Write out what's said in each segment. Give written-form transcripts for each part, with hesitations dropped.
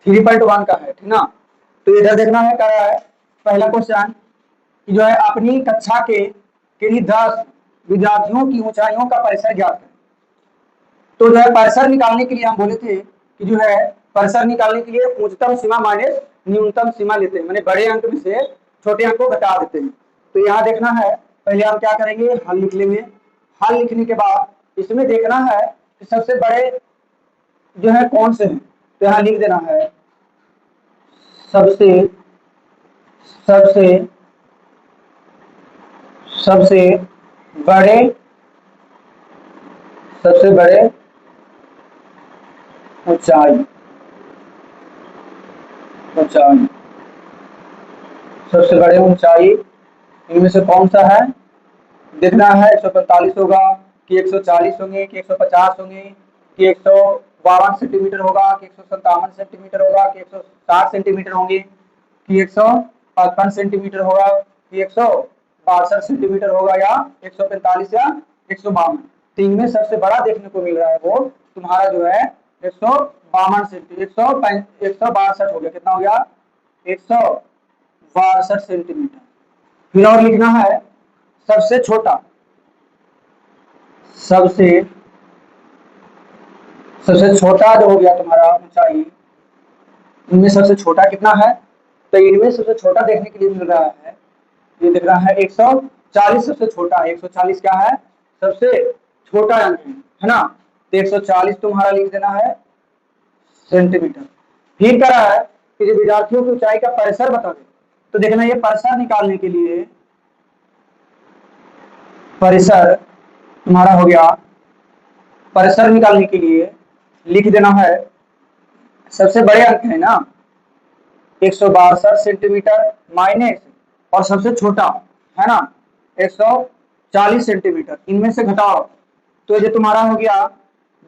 3.1 का है, ठीक ना। तो इधर देखना है, क्या है पहला क्वेश्चन कि जो है अपनी कक्षा के किन्हीं 10 विद्यार्थियों की ऊंचाइयों का परिसर ज्ञात करें। तो जो है परिसर निकालने के लिए हम बोले थे कि जो है परिसर निकालने के लिए उच्चतम सीमा माइनस न्यूनतम सीमा लेते हैं, माने बड़े अंक में से छोटे अंक को घटा देते हैं। तो यहाँ देखना है, पहले हम क्या करेंगे, हल लिख लेंगे। हल लिखने के बाद इसमें देखना है कि सबसे बड़े जो है कौन से हैं। तो यहाँ लिख देना है सबसे सबसे सबसे बड़े सबसे बड़े ऊंचाई ऊंचाई सबसे बड़े ऊंचाई इनमें से कौन सा है देखना है। 145 होगा कि 140 होंगे कि 150 होंगे कि 152 सेंटीमीटर होगा कि 157 सेंटीमीटर होगा कि 160 सेंटीमीटर होंगे कि 155 सेंटीमीटर होगा कि 162 सेंटीमीटर होगा या 145 या 152। तो इनमें सबसे बड़ा देखने को मिल रहा है वो तुम्हारा जो है 152 सेंटीमीटर, 162 हो गया, कितना हो गया 162 सेंटीमीटर। फिर और लिखना है सबसे छोटा सबसे सबसे छोटा जो हो गया तुम्हारा ऊंचाई, इनमें सबसे छोटा कितना है। तो इनमें सबसे छोटा देखने के लिए मिल रहा है, ये दिख रहा है 140 सबसे छोटा है। 140 क्या है, सबसे छोटा अंक है ना। तो 140 तुम्हारा लिख देना है सेंटीमीटर। फिर क्या रहा है कि जो विद्यार्थियों की ऊंचाई का परिसर बता दे। तो देखना ये परिसर निकालने के लिए परिसर तुम्हारा हो गया, परिसर निकालने के लिए लिख देना है सबसे बड़े अंक है ना 162 सेंटीमीटर माइनस और सबसे छोटा है ना 140 सेंटीमीटर, इनमें से घटाओ। तो ये तुम्हारा हो गया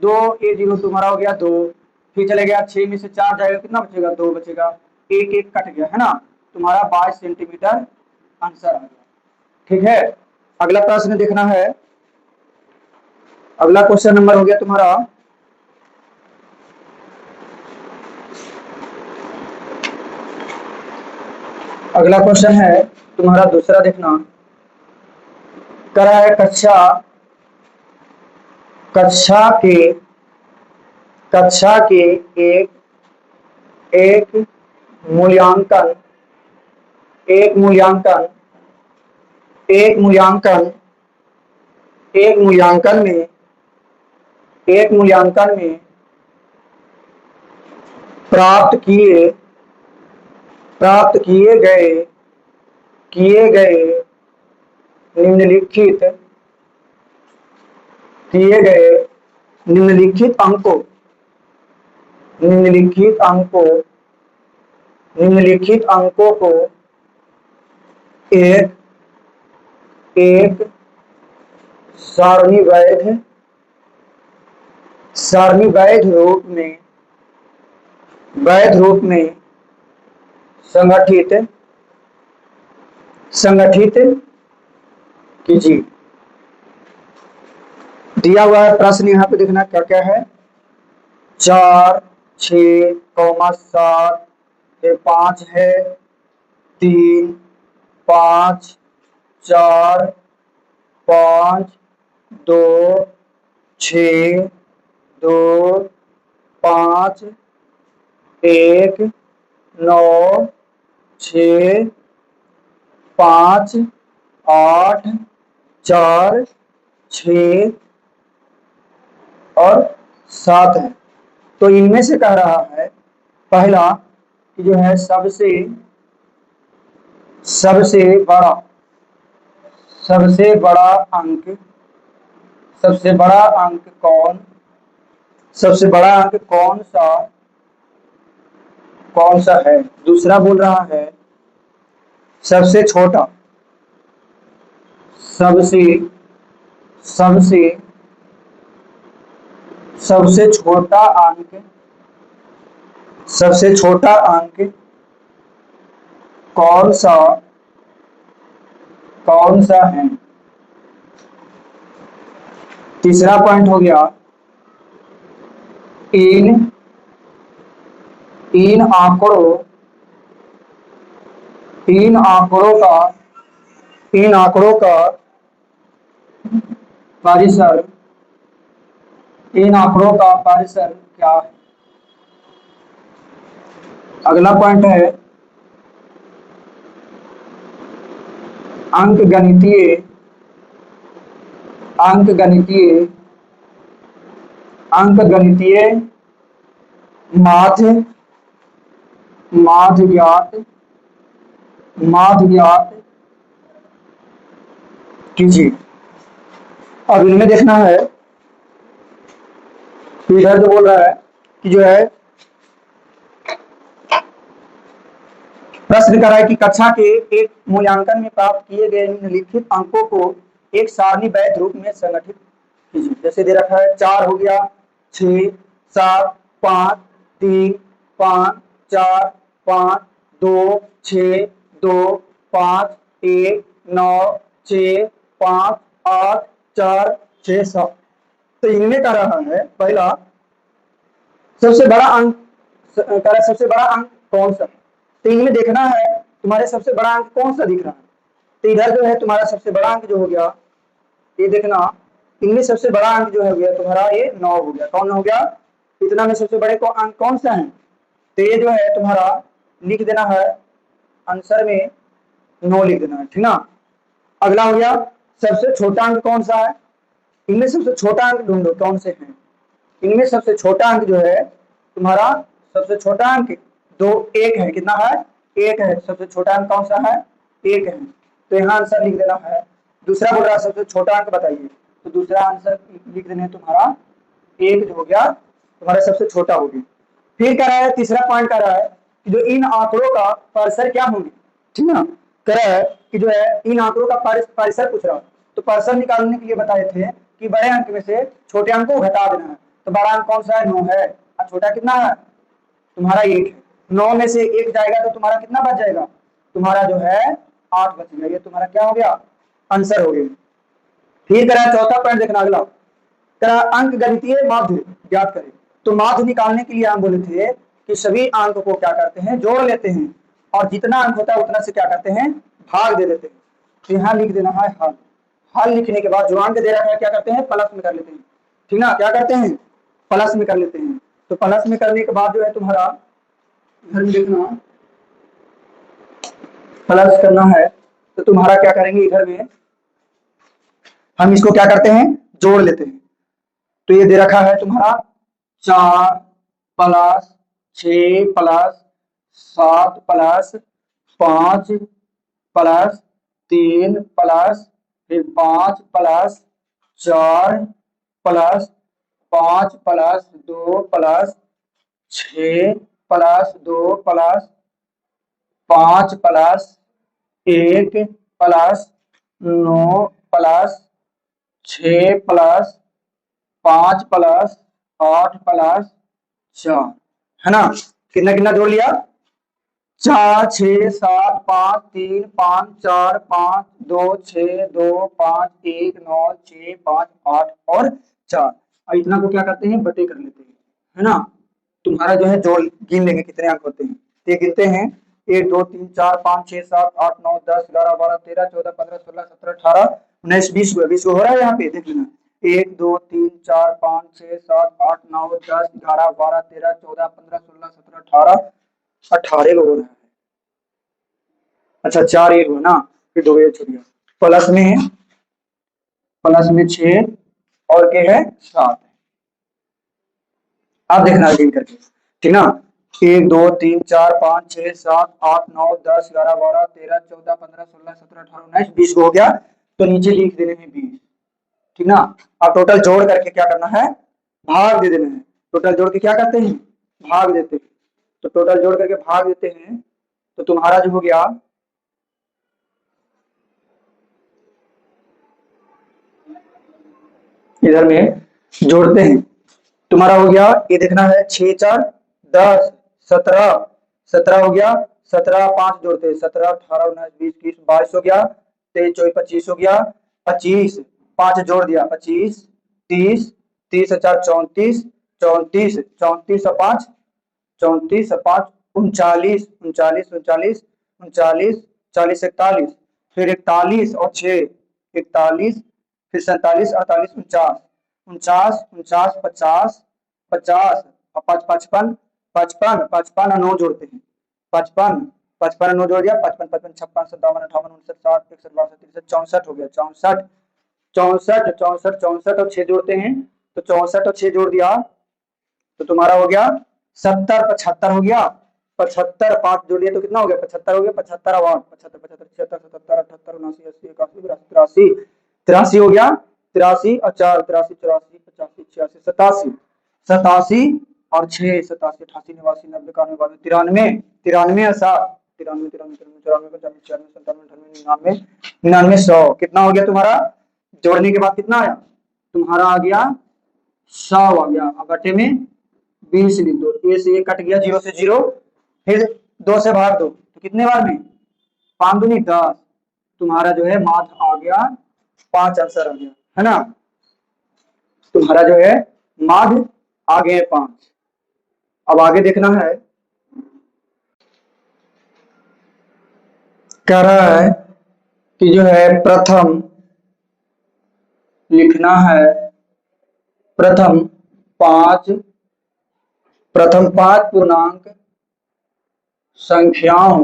2, ये 0 तुम्हारा हो गया 2, फिर चले गया 6 में से 4 जाएगा, कितना बचेगा 2 बचेगा, एक एक कट गया है ना, तुम्हारा 22 सेंटीमीटर आंसर आ गया। ठीक है, अगला प्रश्न देखना है। अगला क्वेश्चन नंबर हो गया तुम्हारा अगला क्वेश्चन है तुम्हारा दूसरा, देखना करा है कक्षा के कक्षा के एक एक मूल्यांकन एक मूल्यांकन एक मूल्यांकन एक मूल्यांकन में एक मूल्यांकन में प्राप्त किए गए निम्नलिखित किए गए निम्नलिखित अंकों निम्नलिखित अंकों निम्नलिखित अंकों को एक एक सारणीबद्ध रूप में संगठित कीजिए। दिया हुआ है प्रश्न, यहाँ पे देखना क्या क्या है, 4 6 7 5 है, 3 5 4 5 2 6 2 5 1 9 6 5 8 4 6 और 7 है। तो इनमें से कह रहा है पहला कि जो है सबसे बड़ा अंक सबसे बड़ा अंक कौन सा है। दूसरा बोल रहा है सबसे छोटा सबसे सबसे सबसे छोटा अंक कौन सा है। तीसरा पॉइंट हो गया इन आंकड़ों इन आंकड़ों का इन आंकड़ों का परिसर इन आंकड़ों का परिसर क्या है। अगला पॉइंट है अंकगणितीय अंकगणितीय अंकगणितीय माध्य माध्य ज्ञात कीजिए। अब इनमें देखना है तो इधर जो बोल रहा है कि जो है प्रश्न कर रहा है कि कक्षा के एक मूल्यांकन में प्राप्त किए गए निम्नलिखित अंकों को एक सारणीबद्ध रूप में संगठित कीजिए। जैसे दे रखा है 4 हो गया, 6, 7, 5, 3, 5, 4, 5, 2, 6, 2, 5, 1, 9, 6, 5, 8, 4, 6, 7। तो इनमें का रहा है पहला सबसे बड़ा अंक सबसे बड़ा अंक कौन सा है। तो इनमें देखना है तुम्हारे सबसे बड़ा अंक कौन सा दिख रहा है। तो इधर जो है तुम्हारा सबसे बड़ा अंक जो हो गया, ये देखना इनमें सबसे बड़ा अंक जो हो गया तुम्हारा ये 9 हो गया। कौन हो गया, इतना में सबसे बड़े को अंक कौन सा है। तो ये जो है तुम्हारा लिख देना है आंसर में 9 लिख देना है, ठीक ना। अगला हो गया सबसे छोटा अंक कौन सा है। इनमें सबसे छोटा अंक ढूंढो कौन से हैं। इनमें सबसे छोटा अंक जो है तुम्हारा सबसे छोटा अंक 1 है। कितना है, 1 है। सबसे छोटा अंक कौन सा है, 1 है। तो यहाँ आंसर लिख देना है। दूसरा बोल रहा है सबसे छोटा अंक बताइए, तो दूसरा आंसर लिख देना है तुम्हारा 1 जो हो गया तुम्हारा सबसे छोटा हो गया। फिर कह रहा है तीसरा पॉइंट कह रहा है कि जो इन आंकड़ों का परिसर क्या होंगे, ठीक ना। कह रहा है कि जो है इन आंकड़ों का परिसर पूछ रहा है। तो परिसर निकालने के लिए बताए थे कि बड़े अंक में से छोटे अंक को घटा देना है। तो बड़ा अंक कौन सा है, 9 है, और छोटा कितना है तुम्हारा 1 है। 9 में से 1 जाएगा तो तुम्हारा कितना बच जाएगा, तुम्हारा जो है 8 बचेगा। ये तुम्हारा क्या हो गया, आंसर हो गया। फिर करा चौथा पॉइंट देखना अगला, करा अंक गणितीय माध्य ज्ञात करें। तो माध्य निकालने के लिए हम बोले थे कि सभी अंक को क्या करते हैं, जोड़ लेते हैं, और जितना अंक होता है उतना से क्या करते हैं, भाग दे देते हैं। तो यहाँ लिख देना है हल। हल लिखने के बाद जो अंक दे रखा है क्या करते हैं, प्लस में कर लेते हैं, ठीक ना। क्या करते हैं, प्लस में कर लेते हैं। तो प्लस में करने के बाद जो है तुम्हारा इधर में देखना प्लस करना है, तो तुम्हारा क्या करेंगे इधर में हम इसको क्या करते हैं, जोड़ लेते हैं। तो ये दे रखा है तुम्हारा 4 plus 6 plus 7 plus 5 plus 3 plus फिर 5 plus 4 plus 5 plus 2 plus 6 plus 2 plus 5 plus 1 plus 9 plus 6 plus 5 plus 8 plus 4, है ना। कितना कितना जोड़ लिया, 4 6 7 5 3 5 4 5 2 6 2 5 1 9 6 5 8 और 4। और इतना को क्या करते हैं, बटे कर लेते हैं, है ना। तुम्हारा जो है जोड़ गिन लेंगे कितने अंक होते हैं। ये गिनते हैं 1 2 3 4 5 6 7 8 9 10 11 12 13 14 15 16 17 18 19 20 20 हो रहा है। यहाँ पे देख लेना 1 2 3 4 5 6 7 8 9 10 11 12 13 14 15 16 17 18 18 हो रहा है। अच्छा 4 1 हो ना, फिर 2 ये छूट गया। प्लस में 6 और के है 7। आप देखना गिन करके, ठीक ना। 1 2 3 4 5 6 7 8 9 10 11 12 13 14 15 16 17 18 19 20 हो गया। तो नीचे लिख देने हैं 20, ठीक ना। अब टोटल जोड़ करके क्या करना है, भाग दे देना है। टोटल जोड़ के क्या करते हैं, भाग देते हैं। तो टोटल जोड़ करके भाग देते हैं, तो तुम्हारा जो हो गया इधर में जोड़ते हैं, तुम्हारा हो गया ये देखना है 6 4 10 17 17 हो गया। 17 5 जोड़ते हैं, 17 18 19 20 21 22 हो गया। 23 24 25 हो गया। 25 5 जोड़ दिया 25 30 30 4 34 34 34 और 5 34 और 5 39, 39 39 39, 40 41, फिर 41 और 6 41, फिर 47 48 49, 49 49 50 50 और 5 55 55 55 और 9 जोड़ते हैं, 55 55 और 9 जोड़ दिया, 55 55 56 57 58 59 60 61 62 63 64 हो गया, 64 64 64 64 और 6 जोड़ते हैं, तो 64 और 6 जोड़ दिया तो तुम्हारा हो गया 70 75 हो गया, 75 5 जोड़िए तो कितना हो गया 75 हो गया, 75 और 8 75 75 76 77 78 79 80 81 82 83 83 हो गया, 83 और 4 83 84 85 86 87 87 और 6 87 88 89 90 91 92 93 93 और 7 93 93 94 95 96 97 98 99 99 100 कितना हो गया तुम्हारा, जोड़ने के बाद कितना आया तुम्हारा आ गया 100 आ गया, अब बटे में 20 लिख दो, ए से ये कट गया 0 से 0, फिर 2 से भाग दो तो कितने बार में 5 दूनी 10, तुम्हारा जो है माथ आ गया 5 आंसर आ गया है ना, तुम्हारा जो है माध आ गए 5। अब आगे देखना है, कह रहा है कि जो है प्रथम लिखना है, प्रथम 5 पूर्णांक संख्याओं,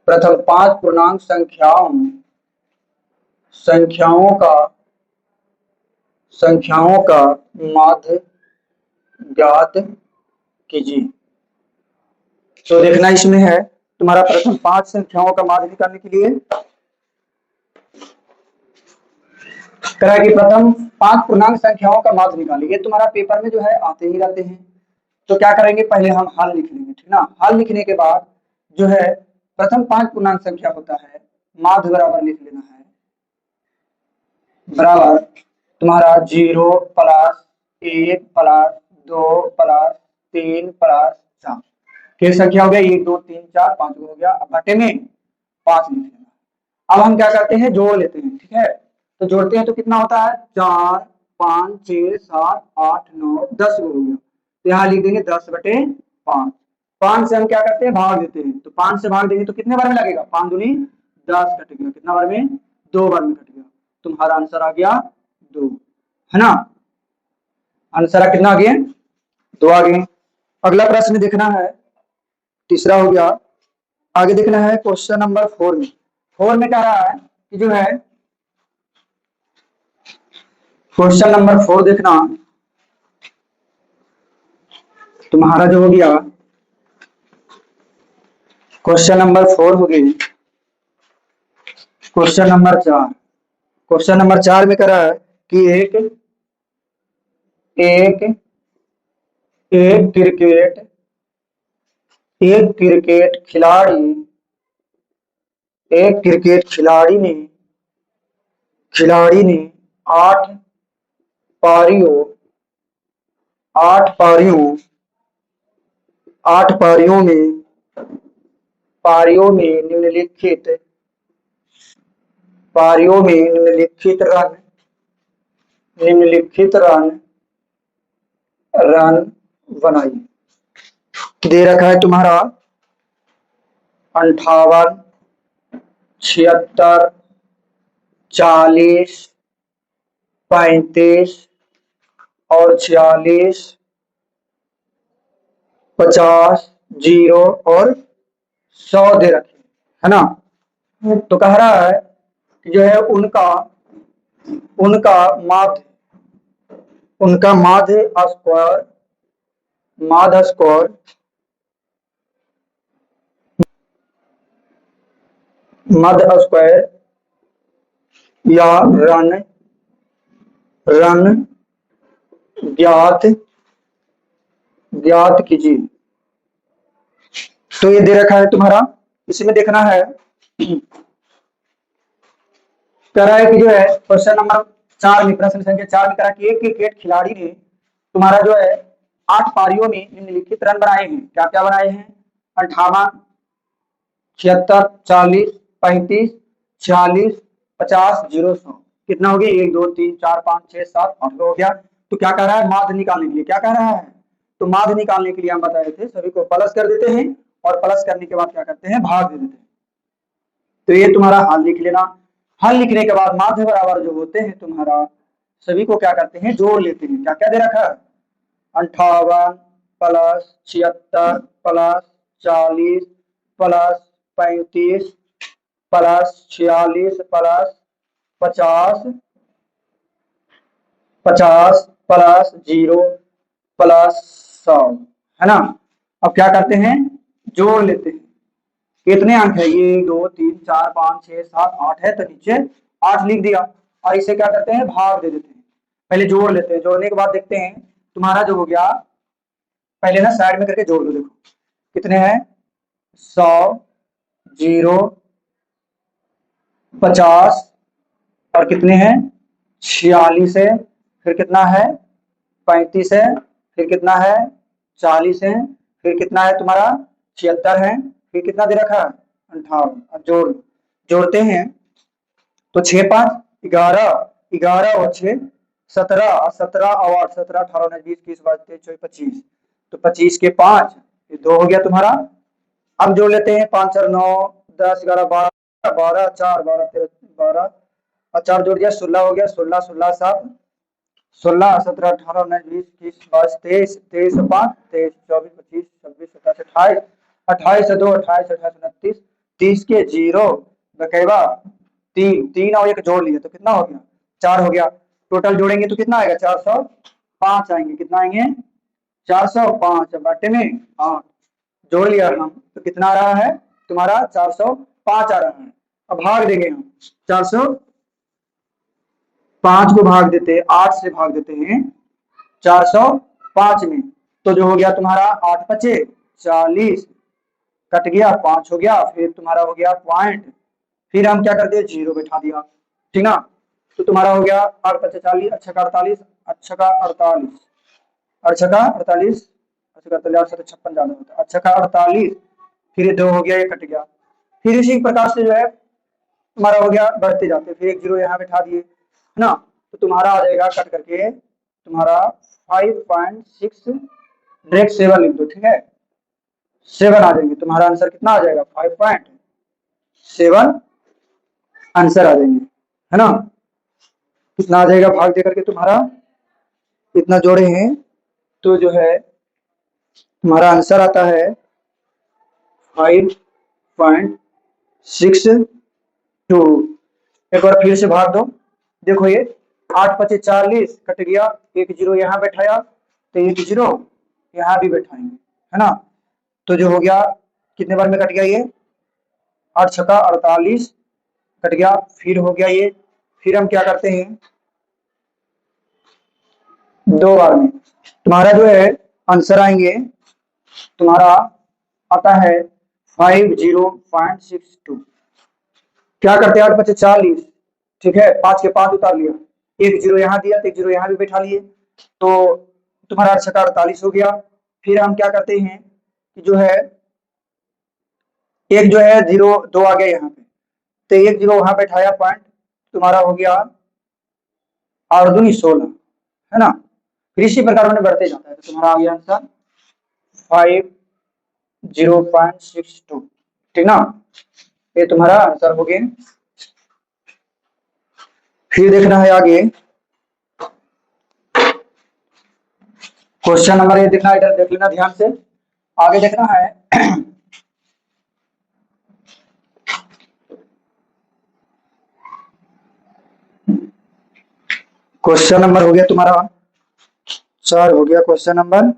प्रथम 5 पूर्णांक संख्याओं का माध्य ज्ञात कीजिए। तो देखना इसमें है तुम्हारा प्रथम 5 संख्याओं का माध्य निकालने के लिए करा कि प्रथम 5 पूर्णांक संख्याओं का माध्य निकालिए, ये तुम्हारा पेपर में जो है आते ही रहते हैं। तो क्या करेंगे पहले हम हल लिख लेंगे, ठीक ना, हल लिखने के बाद जो है प्रथम 5 पूर्णांक संख्या होता है माध्य बराबर लिख लेना है, बराबर तुम्हारा 0 प्लस 1 प्लस 2 प्लस 3 प्लस 4 कितनी संख्या हो गया 1 2 3 4 5 हो गया, अब बटे में 5 लिख लेना। अब हम क्या करते हैं जोड़ लेते हैं, ठीक है, तो जोड़ते हैं तो कितना होता है 4 5 6 7 8 9 10 हो गया, तो यहाँ लिख देंगे 10 बटे 5, 5 से हम क्या करते हैं भाग देते हैं, तो 5 से भाग देंगे तो कितने बार में लगेगा 5 दूनी 10 कट गया, कितना बार में 2 बार में कट गया, तुम्हारा आंसर आ गया 2 है ना, आंसर कितना आ गया 2 आ गए। अगला प्रश्न देखना है, तीसरा हो गया, आगे देखना है क्वेश्चन नंबर 4 में, 4 में कह रहा है कि जो है क्वेश्चन नंबर 4 देखना तुम्हारा जो हो गया क्वेश्चन नंबर 4 हो गई, क्वेश्चन नंबर 4, क्वेश्चन नंबर 4 में कह रहा है कि एक एक एक क्रिकेट एक क्रिकेट खिलाड़ी एक क्रिकेट खिलाड़ी ने 8 पारियों 8 पारियों 8 पारियों में निम्नलिखित रन बनाई, दे रखा है तुम्हारा 58 76 40 35 और 46 50 0 और 100 दे रखे है ना, तो कह रहा है कि जो है उनका माध्य स्क्वायर या रन ज्ञात कीजिए। तो ये दे रखा है तुम्हारा, इसमें देखना है कह रहा है कि जो है क्वेश्चन नंबर 4 में, प्रश्न संख्या 4 में कह रहा है कि एक क्रिकेट खिलाड़ी ने तुम्हारा जो है 8 पारियों में निम्नलिखित रन बनाए हैं, क्या क्या बनाए हैं 58 76 40 35 46 50 0 100 कितना हो गया 1 2 3 4 5 6 7 8 हो गया। तो क्या कह रहा है माध्य निकालने के लिए क्या कह रहा है, तो माध्य निकालने के लिए हम बताए थे सभी को प्लस कर देते हैं और प्लस करने के बाद क्या करते हैं, भाग दे देते हैं। तो ये तुम्हारा हल लिख लेना। हल लिखने के बाद माध्य बराबर जो होते हैं तुम्हारा सभी को क्या करते हैं, जोड़ लेते हैं। क्या क्या दे रखा है, 58 plus 76 plus 40 plus 35 plus 46 plus 50 50 plus 0 plus 100, है ना। अब क्या करते हैं, जोड़ लेते हैं। कितने अंक है ये, 2 3 4 5 6 7 8 है, तो नीचे 8 लिख दिया और इसे क्या करते हैं, भाग दे देते हैं। पहले जोड़ लेते हैं, जोड़ने के बाद देखते हैं तुम्हारा जो हो गया, पहले ना साइड में करके जोड़ दो। देखो कितने हैं, 100 0 50 और कितने हैं 46 है, फिर कितना है 35 है, फिर कितना है 40 है, फिर कितना है तुम्हारा 76 है, फिर कितना दे रखा है 58। अब जोड़ते हैं तो 6 5 11 11 और 6 17 17 और 8 17 18 19 20 21 22 23 24 25, तो 25 के 5 ये 2 हो गया तुम्हारा। अब जोड़ लेते हैं 5 4 9 10 11 12 12 4 12 13 12 और 4 जोड़ दिया 16 हो गया, 16 16 7 16 17 18 19 20 21 22 23 23 5 23 24 25 26 27 28 28 से 2 28 28 29 30 के 0 बकेवा 3 3 और 1 जोड़ लिया तो कितना हो गया 4 हो गया। टोटल जोड़ेंगे तो कितना आएगा 405 आएंगे। कितना आएंगे 405 बाटे में 8 जोड़ लिया हम तो कितना आ रहा है तुम्हारा 405 आ रहा है। अब भाग देंगे हम 405 को भाग देते हैं 8 से भाग देते हैं 405 में, तो जो हो गया तुम्हारा 8 बचे 40 कट गया 5 हो गया, फिर तुम्हारा हो गया पॉइंट, फिर हम क्या करते हैं 0 बैठा दिया, ठीक ना। तो तुम्हारा हो गया 8 5 40 अच्छा का 48 अच्छा का 48 अच्छा का 48 अच्छा का 48 से 56 ज्यादा होता है, अच्छा का 48 फिर 2 हो गया ये कट गया, फिर इसी प्रकार से जो है तुम्हारा हो गया बढ़ते जाते, फिर एक 0 यहाँ बैठा दिए, है ना। तो तुम्हारा आ जाएगा कट करके तुम्हारा 5.6 डायरेक्ट 7 लिख दो, ठीक है 7 आ जाएंगे। तुम्हारा आंसर कितना आ जाएगा 5.7 आंसर आ जाएंगे, है ना। कितना आ जाएगा भाग दे करके तुम्हारा इतना जोड़े हैं तो जो है तुम्हारा आंसर आता है 5.62। एक बार फिर से भाग दो, देखो ये 8 5 40 कट गया, एक 0 यहाँ बैठाया तो एक 0 यहाँ भी बैठाएंगे, है ना। तो जो हो गया कितने बार में कट गया ये 8 छक्का 48 कट गया, फिर हो गया ये, फिर हम क्या करते हैं 2 बार में तुम्हारा जो है आंसर आएंगे तुम्हारा आता है 50.62। क्या करते हैं 8 5 40, ठीक है 5 के 5 उतार लिया, एक 0 यहाँ दिया तो एक 0 यहाँ भी बैठा लिए, तो तुम्हारा 8 छक्का 48 हो गया। फिर हम क्या करते हैं कि जो है एक जो है 0 2 आ गया यहाँ पे, तो एक 0 वहां बैठाया पॉइंट, तुम्हारा हो गया 8 दूनी 16, है ना। फिर इसी प्रकार मैंने बढ़ते जाता है तो तुम्हारा आ गया आंसर 50.62, ठीक ना। ये तुम्हारा आंसर हो गया। फिर देखना है आगे क्वेश्चन नंबर, ये देखना इधर देख लेना ध्यान से, आगे देखना है क्वेश्चन नंबर हो गया तुम्हारा 4 हो गया, क्वेश्चन नंबर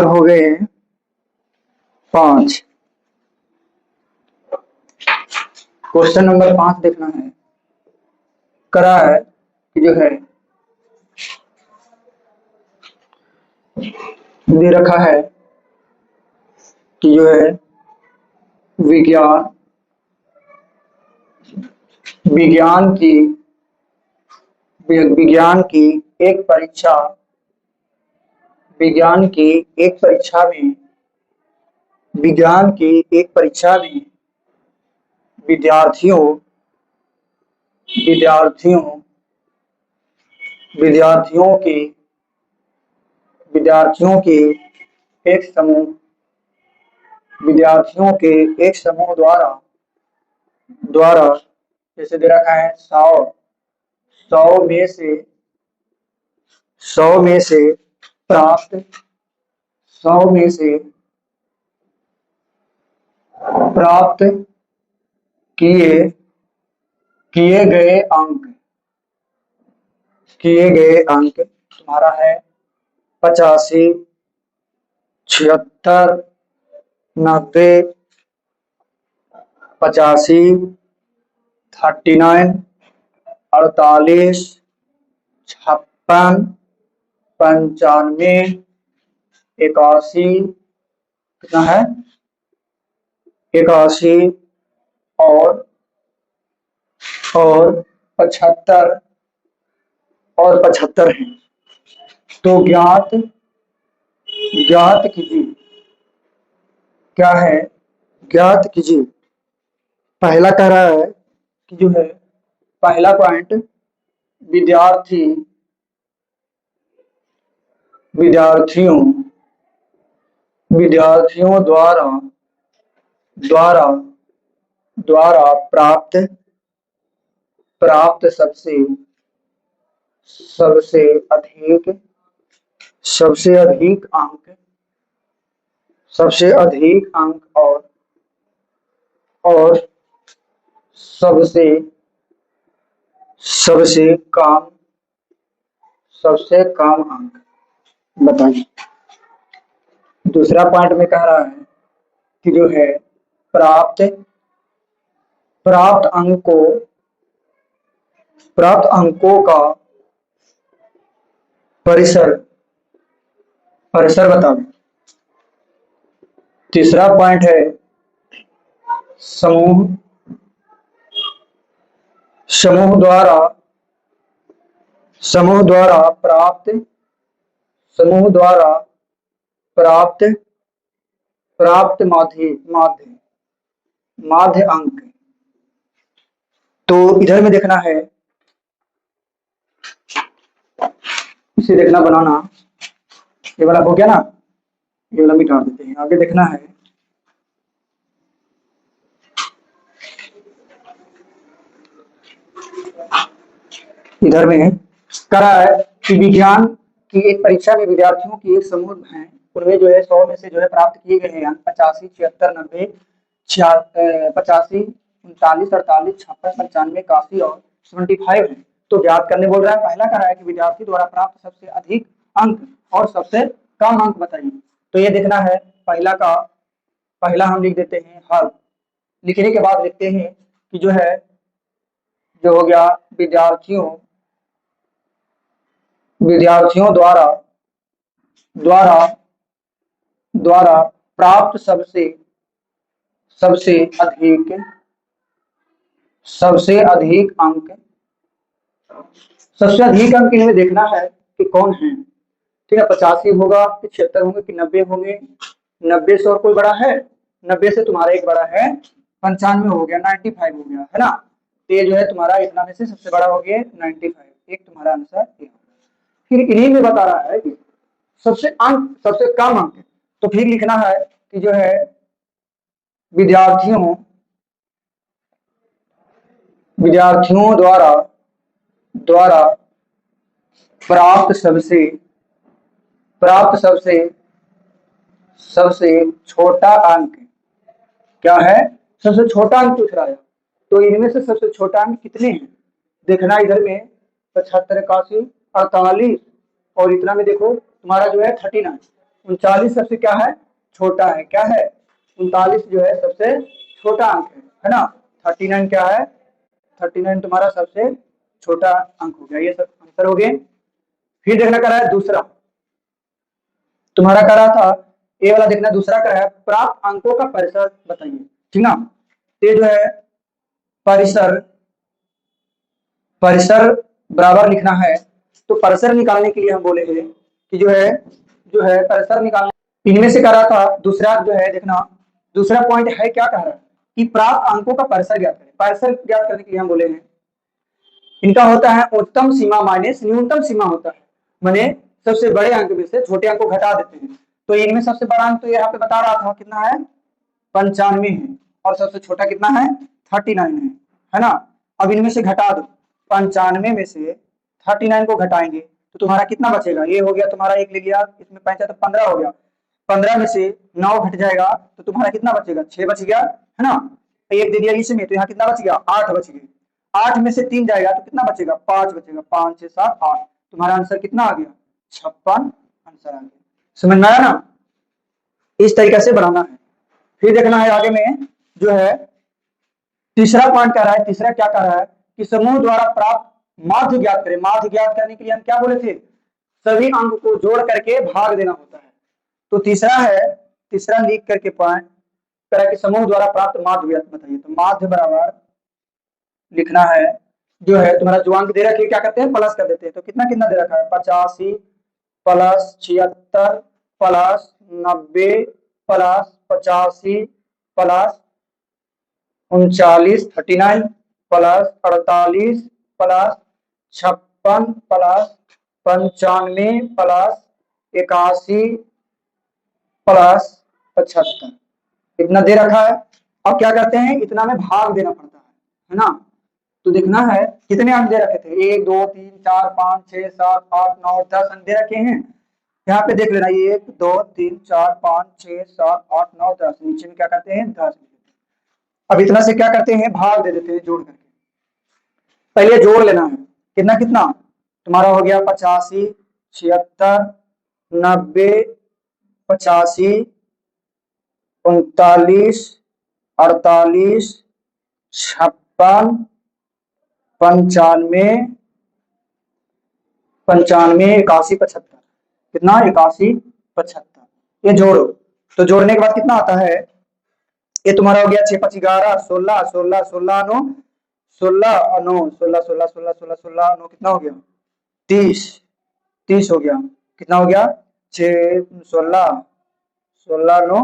हो गए 5। क्वेश्चन नंबर 5 देखना है, करा है कि जो है दे रखा है कि जो है विज्ञान विज्ञान की विज्ञान की एक परीक्षा विज्ञान की एक परीक्षा में विज्ञान की एक परीक्षा में विद्यार्थियों विद्यार्थियों विद्यार्थियों के विद्यार्थियों के एक समूह विद्यार्थियों के एक समूह द्वारा द्वारा जैसे दे रखा है 100 में से प्राप्त 100 में से प्राप्त किए किए गए अंक तुम्हारा है 85, 76, 90, 85, 39, 48, 56, 95, 81, कितना है 81 और 75 है। तो ज्ञात कीजिए, क्या है ज्ञात कीजिए। पहला कह रहा है कि जो है पहला पॉइंट विद्यार्थियों द्वारा द्वारा प्राप्त सबसे अधिक अंक और सबसे कम अंक बताइए। दूसरा पॉइंट में कह रहा है कि जो है प्राप्त अंकों का परिसर बताओ। तीसरा पॉइंट है समूह द्वारा प्राप्त माध्य अंक। तो इधर में देखना है, इसे देखना बनाना, ये वाला हो गया ना, ये वाला मिटा देते हैं। आगे देखना है इधर में करा है कि विज्ञान की एक परीक्षा में विद्यार्थियों की एक समूह है, उनमें जो है 100 में से जो है प्राप्त किए गए हैं 85, 76, 90, 85, 39, 48, 56, 95, 81 और 75 है। तो ज्ञात करने बोल रहा है। पहला करा है कि विद्यार्थी द्वारा प्राप्त सबसे अधिक अंक और सबसे कम अंक बताइए। तो ये देखना है, पहला हम लिख देते हैं हल। लिखने के बाद लिखते हैं कि जो है जो हो गया विद्यार्थियों द्वारा प्राप्त सबसे अधिक अंक इनमें देखना है कि कौन है। ठीक है, 85 होगा, 76 होंगे कि 90 होंगे। 90 से और कोई बड़ा है? 90 से तुम्हारा एक बड़ा है, 95 हो गया, 95 हो गया, है ना। तो ये जो है तुम्हारा इतना में से सबसे बड़ा हो गया 95, एक तुम्हारा आंसर। फिर इन्हीं में बता रहा है कि सबसे कम अंक। तो फिर लिखना है कि जो है विद्यार्थियों द्वारा प्राप्त सबसे छोटा अंक क्या है? सबसे छोटा अंक पूछ रहा है। तो इनमें से सबसे छोटा अंक कितने हैं देखना। इधर में 75, 81, 48 और इतना में देखो तुम्हारा जो है 39, 39 सबसे क्या है? छोटा है। क्या है? 39 जो है सबसे छोटा अंक है ना। 39 क्या है? 39 तुम्हारा सबसे छोटा अंक हो गया। ये सब आंसर हो गए। फिर देखना करा है दूसरा, तुम्हारा करा था ये वाला, देखना दूसरा करा है प्राप्त अंकों का परिसर बताइए। ठीक ना। ये जो है परिसर बराबर लिखना है। तो परिसर निकालने के लिए हम बोले हैं कि जो है परिसर निकालने, इनमें से करा था दूसरा जो है देखना, दूसरा पॉइंट है क्या कह रहा है कि प्राप्त अंकों का परिसर ज्ञात करें। परिसर ज्ञात करने के लिए हम बोले हैं इनका होता है उच्चतम सीमा माइनस न्यूनतम सीमा होता है, माने सबसे बड़े अंक में से छोटे अंक को घटा देते हैं। तो इनमें सबसे बड़ा अंक तो यहाँ पे बता रहा था कितना है, 95 है, और सबसे छोटा कितना है, 39 है ना। अब इनमें से घटा दो, 95 में से 39 को घटाएंगे तो तुम्हारा कितना बचेगा, ये हो गया तुम्हारा, एक ले लिया, इसमें 5 तो 15 हो गया, 15 में से 9 घट जाएगा तो तुम्हारा कितना बचेगा, 6 बच गया, है ना। एक दे दिया इसमें तो यहाँ कितना बच गया, 8 बच गए। 8 में से 3 जाएगा तो कितना बचेगा, 5 बचेगा, 5 6 7 8, तुम्हारा आंसर कितना आ गया, 56 आंसर आ गया। समझ में आया ना, इस तरीके से बनाना है। फिर देखना है आगे में जो है तीसरा पॉइंट कह रहा है, तीसरा क्या कह रहा है कि समूह द्वारा प्राप्त माध्य ज्ञात करें। माध्य ज्ञात करने के लिए हम क्या बोले थे, सभी अंक को जोड़ करके भाग देना होता है। तो तीसरा है, तीसरा लिख करके पॉइंट कह रहा है कि समूह द्वारा प्राप्त माध्य ज्ञात बताइए। तो माध्य बराबर लिखना है जो है तुम्हारा जो अंक दे रखे क्या करते हैं, प्लस कर देते हैं। तो कितना कितना दे रखा है, 85 plus 76 plus 90 plus 85 plus 39 39 plus 48 plus 56 plus 95 plus 81 plus 75, इतना दे रखा है। अब क्या करते हैं, इतना में भाग देना पड़ता है ना। तो देखना है कितने अंक दे रखे थे, 1 2 3 4 5 6 7 8 9 10 अंक दे रखे हैं। यहाँ पे देख लेना, 1 2 3 4 5 6 7 8 9 10, नीचे में क्या करते हैं 10। अब इतना से क्या करते हैं, भाग दे देते हैं जोड़ करके। पहले जोड़ लेना है, कितना कितना तुम्हारा हो गया, 85 76 90 85 39 48 56 95 95 81 75, कितना 81 75, ये जोड़ो। तो जोड़ने के बाद कितना आता है, ये तुम्हारा हो गया 6 5 11 16 16 16 9 16 9 16 16 16 16 16 9 कितना हो गया, 30 30 हो गया, कितना हो गया 6 16 16 9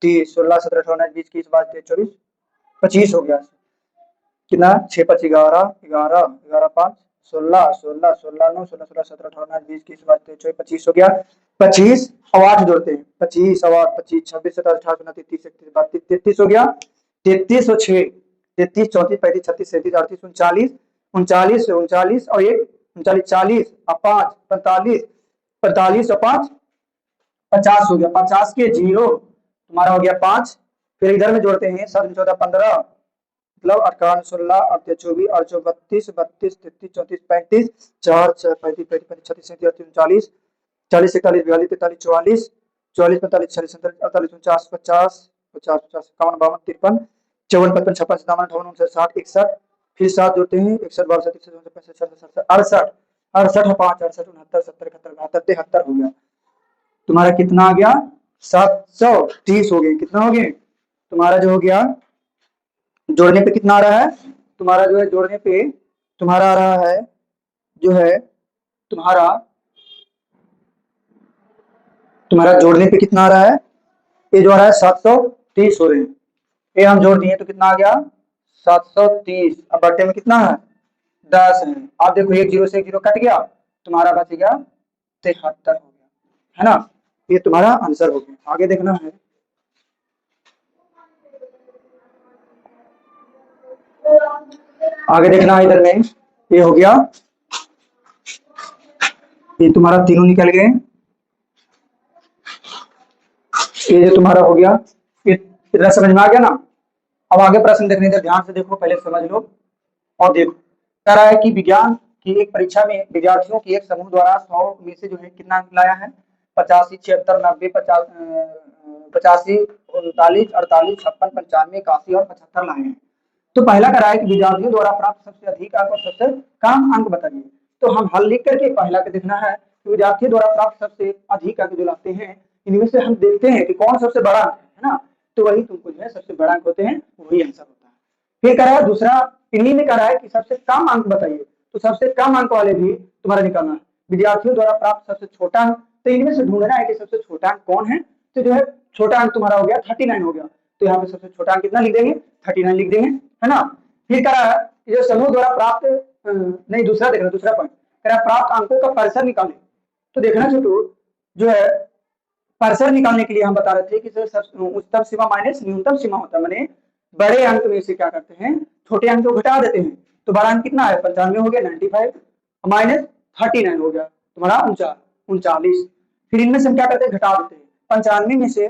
30 16 17 18 19 20 21 22 23 24 25 हो गया, कितना 6 5 11 11 11 5 16 16 16 9 16 16 17 18 19 20 21 22 23 25 हो गया, 25 और 8 जोड़ते हैं, 25 और 8 25 26 27 28 29 30 31 32 33 हो गया, 33 और 6 33 34 35 36 37 38 39 39 39 और 1 39 40 और 5 45 45 और 5 50 हो गया, 50 के जीरो तुम्हारा हो गया 5। फिर इधर में जोड़ते हैं 7 14 15 मतलब 58 16 38 24 और 32 32 33 34 35 4 6 35 35 36 37 39 40 41 42 43 44 44 45 46 47 48 49 50 50 50 51 52 53 54 55 56 57 58 59 60 61, फिर 7 जोड़ते हैं 61 62 63 65 66 68 68 5 68 69 70 71 72 73 हो गया, तुम्हारा कितना आ गया 730 हो गए। कितना हो गए तुम्हारा जो हो गया, जोड़ने पे कितना आ रहा है तुम्हारा, जो है जोड़ने पे तुम्हारा आ रहा है जो है तुम्हारा तुम्हारा जोड़ने पे कितना आ रहा है, ये जो आ रहा है 730 हो रहे हैं, ये हम जोड़ दिए तो कितना आ गया 730। अब बट्टे में कितना है 10 है। आप देखो एक जीरो से एक जीरो कट गया, तुम्हारा बच गया 73 हो गया, है ना। ये तुम्हारा आंसर हो गया। आगे देखना है, आगे देखना है इधर में, ये हो गया, ये तुम्हारा तीनों निकल गए, ये जो तुम्हारा हो गया, ये इतना समझ में आ गया ना। अब आगे प्रश्न देखने का ध्यान से देखो, पहले समझ लो और देखो। कह रहा है कि विज्ञान की एक परीक्षा में विद्यार्थियों की एक समूह द्वारा 100 में से जो है कितना अंक लाया है, 85 76 90 85 39 48 56 95 81 और 75 लाए हैं। तो पहला कह रहा है कि विद्यार्थियों द्वारा प्राप्त सबसे अधिक अंक और सबसे कम अंक बताइए। तो हम हल लिख करके पहला के देखना है कि विद्यार्थियों द्वारा प्राप्त सबसे अधिक अंक जो लाते हैं, इनमें से हम देखते हैं कि कौन सबसे बड़ा अंक है ना, तो वही तुमको जो है सबसे बड़ा अंक होते हैं, वही आंसर होता है। फिर कह रहा है दूसरा, इन्हीं में कह रहा है कि सबसे कम अंक बताइए। तो सबसे कम अंक वाले भी तुम्हारा निकालना है। विद्यार्थियों द्वारा प्राप्त सबसे छोटा अंक, तो इनमें से ढूंढना है कि सबसे छोटा अंक कौन है। तो जो है छोटा अंक तुम्हारा हो गया 39 हो गया, तो यहाँ पे सबसे छोटा अंक कितना लिख देंगे 39 लिख देंगे, है ना। फिर कह रहा है जो समूह द्वारा प्राप्त नहीं, दूसरा देखना, दूसरा पॉइंट कह रहा है प्राप्त अंकों का परिसर निकालें। तो देखना छोटू, जो है परिसर निकालने के लिए हम बता रहे थे कि उच्चतम सीमा माइनस न्यूनतम सीमा होता है, माने बड़े अंक में से क्या करते हैं, छोटे अंक को घटा देते हैं। तो बड़ा अंक कितना है, 95 हो गया, 95 माइनस 39 हो गया तुम्हारा 39। फिर इनमें से हम क्या करते हैं, घटा देते हैं। 95 में से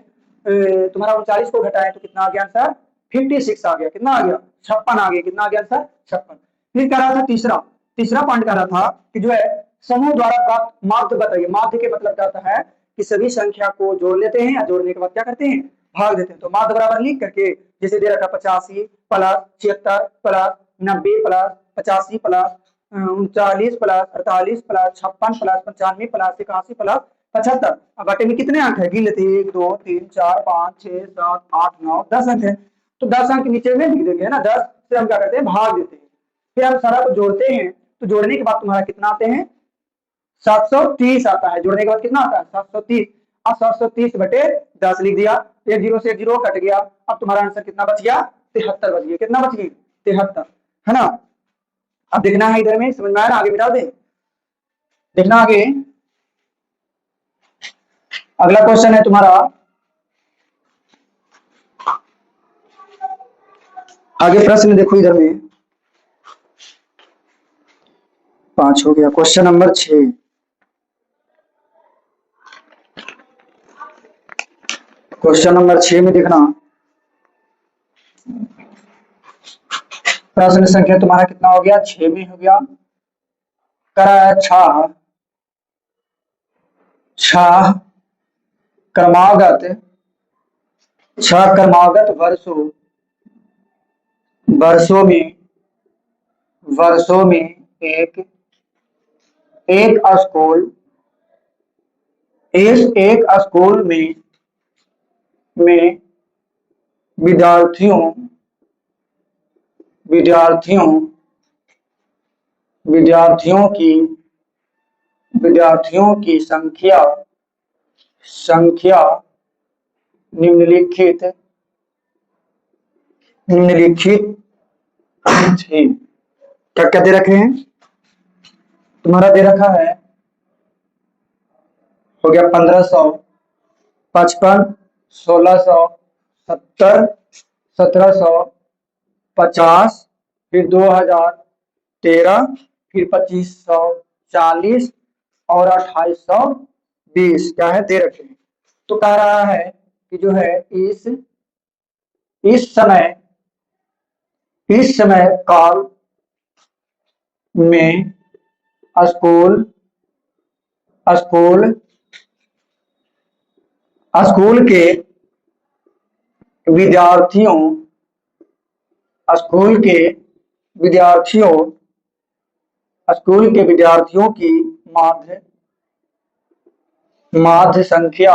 तुम्हारा 39 को घटाए तो कितना आ गया आंसर, 56 आ गया। कितना आ गया, 56 आ गया। कितना आ गया आंसर, 56। फिर कह रहा था तीसरा तीसरा पॉइंट कह रहा था कि जो है समूह द्वारा प्राप्त माध्य बताइए। माध्य के मतलब क्या होता है कि सभी संख्या को जोड़ लेते हैं, या जोड़ने के बाद क्या करते हैं, भाग देते हैं। तो माध्य बराबर लिख करके जैसे दे रखा 85 plus 76 plus 90 plus 85 plus 39 plus 48 plus 56 plus 95 plus 81 plus 75। अब बटे में कितने अंक है, गिन लेते हैं, 1 2 3 4 5 6 7 8 9 10 अंक है। तो 10 अंक नीचे में लिख देंगे, है ना। 10 से हम क्या करते हैं, भाग देते हैं। फिर हम सारा को जोड़ते हैं, तो जोड़ने के बाद तुम्हारा कितना आते हैं, 730 आता है। जोड़ने के बाद कितना आता है, 730। अब 730 बटे 10 लिख दिया, एक जीरो से एक जीरो कट गया। अब तुम्हारा आंसर कितना बच गया, 73 बच गया। कितना बच गई, 73, है ना। अब देखना है इधर में, समझ में आया ना, आगे मिटा दे। देखना आगे, अगला क्वेश्चन है तुम्हारा, आगे प्रश्न देखो इधर में, 5 हो गया। क्वेश्चन नंबर 6, क्वेश्चन नंबर 6 में देखना, प्रश्न संख्या तुम्हारा कितना हो गया, 6 में हो गया। करा छह छह क्रमागत छह क्रमागत वर्षों में एक एक स्कूल एक स्कूल में विद्यार्थियों विद्यार्थियों विद्यार्थियों की संख्या निम्नलिखित निम्नलिखित थी। क्या क्या दे रखे हैं, तुम्हारा दे रखा है, हो गया 1555, 1670, 1750, फिर 2013, फिर 2540 और 2820 क्या है, दे रखे हैं। तो कह रहा है कि जो है इस समय काल में स्कूल स्कूल स्कूल के विद्यार्थियों स्कूल के विद्यार्थियों की माध्य संख्या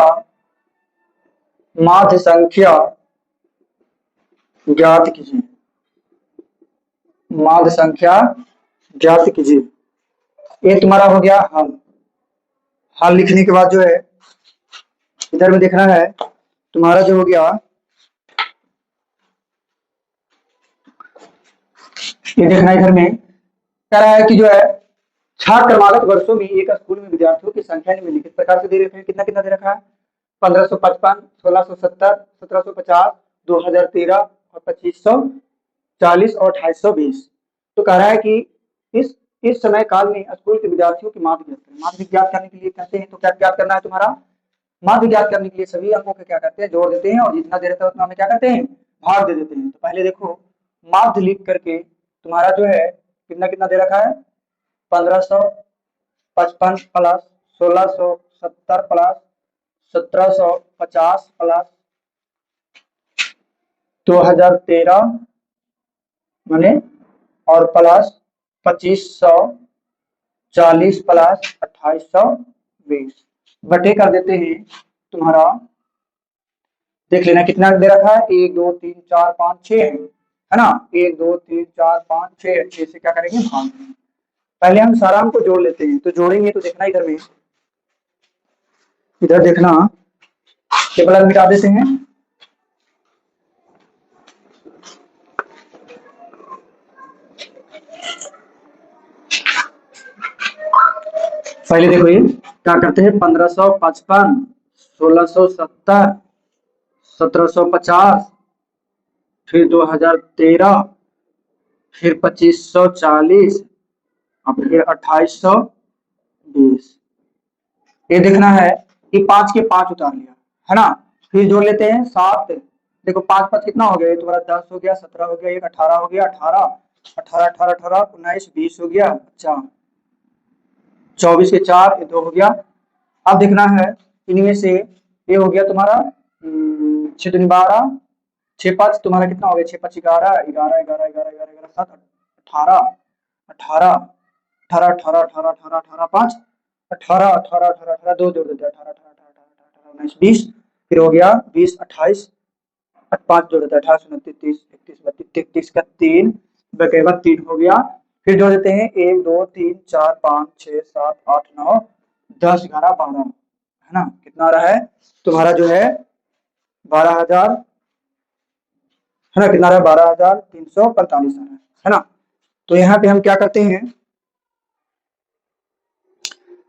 ज्ञात कीजिए। माध्य संख्या ज्ञात कीजिए। ये तुम्हारा हो गया हल लिखने के बाद जो है इधर में देखना है, तुम्हारा जो हो गया, ये देखना इधर में कह रहा है कि जो है 6 क्रमागत वर्षों में एक स्कूल में विद्यार्थियों की संख्या निम्नलिखित प्रकार से दे रखे हैं। कितना कितना दे रखा है, 1555, 1670, 1750, 2013 और 2540 और 2820। तो कह रहा है कि इस समय काल में स्कूल के विद्यार्थियों की माध्य ज्ञात करने के लिए कहते हैं। तो क्या ज्ञात करना है, तुम्हारा माध्य ज्ञात करने के लिए सभी अंकों के क्या करते हैं, जोड़ देते हैं, और जितना दे रहता है उतना में क्या करते हैं, भाग दे देते हैं। तो पहले देखो माध्य लिख करके तुम्हारा जो है कितना कितना दे रखा है, 1555 प्लस 1670 प्लस 1750 प्लस 2013 माने और प्लस 2540 प्लस 2820 बटे कर देते हैं। तुम्हारा देख लेना कितना दे रखा है, 1 2 3 4 5 6 है ना। 1 2 3 4 5 6 6 से क्या करेंगे, भाग। पहले हम सारा को जोड़ लेते हैं। तो जोड़ेंगे तो देखना इधर में, इधर देखना केवल मिटा देते हैं। पहले देखो ये क्या करते हैं, 1555, 1670, 1750, फिर 2013, फिर 2540, और फिर 2820। ये देखना है कि 5 के 5 उतार लिया है ना। फिर जोड़ लेते हैं 7। देखो 5 5 कितना हो गया, ये तुम्हारा 10 हो गया, 17 हो गया, एक 18 हो गया, 18 18 18 18 19 20 हो गया, अच्छा 24 के 4, ये 2 हो गया। अब देखना है इनमें से ये हो गया तुम्हारा 6 दूनी 12, 6 5 तुम्हारा कितना हो गया, 6 5 11 11 11 11 11 11 7 18 18 18 18 18 18 18 5 18 18 18 18 2 जोड़ देते हैं, 18 18 18 18 19 20, फिर हो गया 20 28, 5 जोड़ देते हैं, 18 29 30 31 32 33 का 3, के बाद 3 हो गया। फिर जोड़ देते हैं 1 2 3 4 5 6 7 8 9 10 11 12, है ना। कितना आ रहा है तुम्हारा जो है 12,000, है ना। कितना आ रहा है 12,345 आ रहा है ना। तो यहाँ पे हम क्या करते हैं,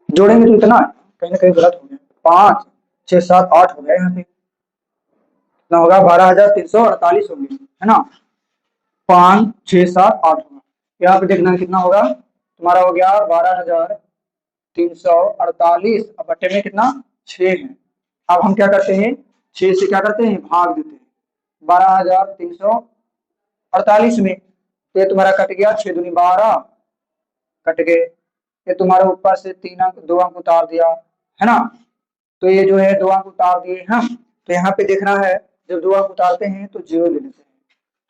जोड़ेंगे तो इतना कहीं ना कहीं गलत हो गया, 5 6 7 8 हो गया, यहाँ पे कितना होगा 12,348 हो गया, है ना। 5 6 7 8 होगा, यहाँ पे देखना कितना होगा तुम्हारा, हो गया 12,348, अब बट्टे में कितना 6 है। अब हम क्या करते हैं, 6 से क्या करते हैं भाग देते हैं 12,348 में, तो ये तुम्हारा कट गया 6 दूनी 12, कट गए। ये तुम्हारे ऊपर से 3 अंक 2 अंक उतार दिया, है ना। तो ये जो है 2 अंक उतार दिए हम, तो यहाँ पे देखना है जब 2 अंक उतारते हैं तो 0 ले लेते हैं,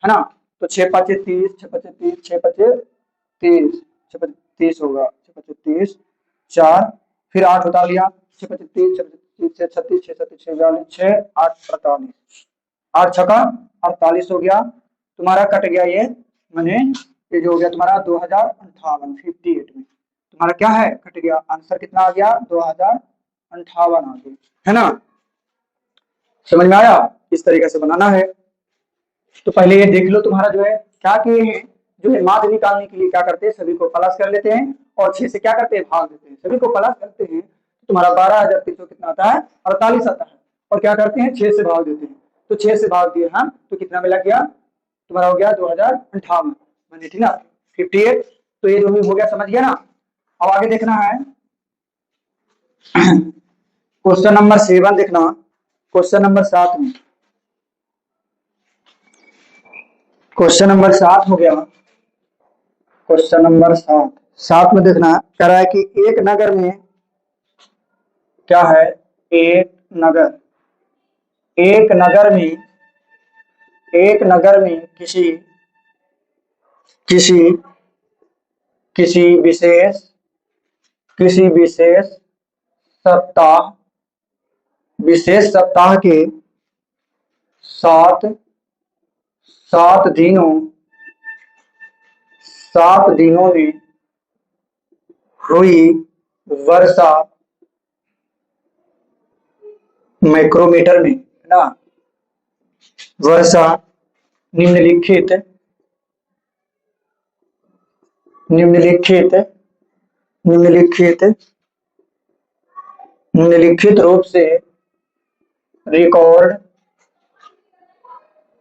है ना। तो 6 5 30, 6 5 30, 6 5 30, 6 5 30 होगा, 6 5 30 4, फिर 8 उतार लिया, 6 5 30, 6 36 36 6 37 46 6 8 48, 8 छका 48 हो गया तुम्हारा, कट गया ये, मैंने ये जो हो गया तुम्हारा 2058, 58 में तुम्हारा क्या है कट गया, आंसर कितना आ गया 2058 आ गया, है ना। समझ में आया, इस तरीके से बनाना है। तो पहले ये देख लो तुम्हारा जो है क्या किए हैं, जो है माध्य निकालने के लिए क्या करते हैं, सभी को प्लस कर लेते हैं और 6 से क्या करते हैं भाग देते हैं, सभी को प्लस करते हैं तो तुम्हारा 12,300 कितना आता है 48 आता है, और क्या करते हैं 6 से भाग देते हैं, तो 6 से भाग दिए हम तो कितना मिला गया तुम्हारा, हो गया 2058, मैंने ठीक ना 58। तो ये जो भी हो गया समझ गया ना। अब आगे देखना है क्वेश्चन नंबर 7 देखना, क्वेश्चन नंबर 7 में, क्वेश्चन नंबर 7 हो गया, क्वेश्चन नंबर 7 में देखना कह रहा है कि एक नगर में क्या है, एक नगर, एक नगर में, एक नगर में किसी किसी किसी विशेष, किसी सप्ताह विशेष सप्ताह के 7 7 दिनों, 7 दिनों में हुई वर्षा माइक्रोमीटर में, है ना। वर्षा निम्नलिखित निम्नलिखित निम्नलिखित निम्नलिखित रूप से रिकॉर्ड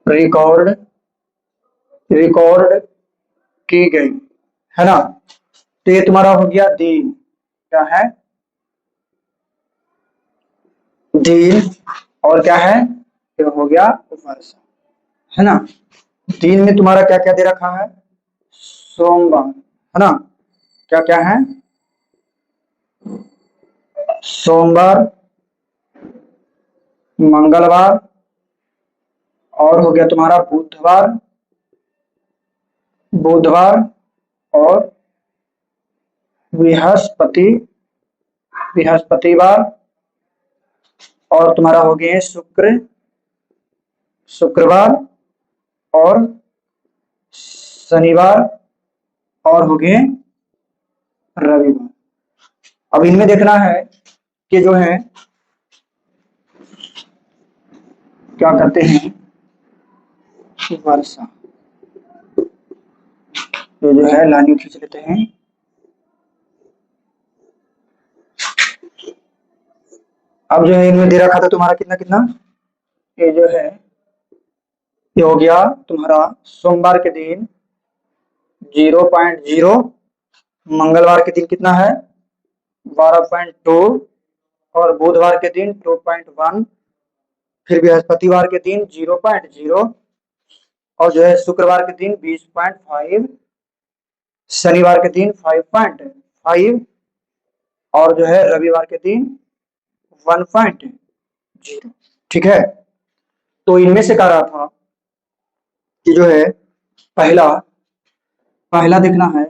रिकॉर्ड रिकॉर्ड की गई, है ना। तो ये तुम्हारा हो गया दिन, क्या है दिन, और क्या है ये हो गया वर्षा, है ना। दिन में तुम्हारा क्या क्या दे रखा है, सोमवार, है ना, क्या क्या है सोमवार, मंगलवार, और हो गया तुम्हारा बुधवार, बुधवार और बृहस्पति, बृहस्पतिवार, और तुम्हारा हो गया शुक्र, शुक्रवार और शनिवार, और हो गए रविवार। अब इनमें देखना है कि जो है क्या करते हैं वर्षा, ये जो है लाइन खींच लेते हैं, अब जो है इनमें दे रखा था तुम्हारा कितना कितना, ये जो है ये हो गया तुम्हारा सोमवार के दिन 0.0, मंगलवार के दिन कितना है 12.2, और बुधवार के दिन 2.1, फिर बृहस्पतिवार के दिन 0.0, और जो है शुक्रवार के दिन 20.5, शनिवार के दिन 5.5, और जो है रविवार के दिन 1.0। ठीक है, तो इनमें से कह रहा था कि जो है पहला पहला देखना है,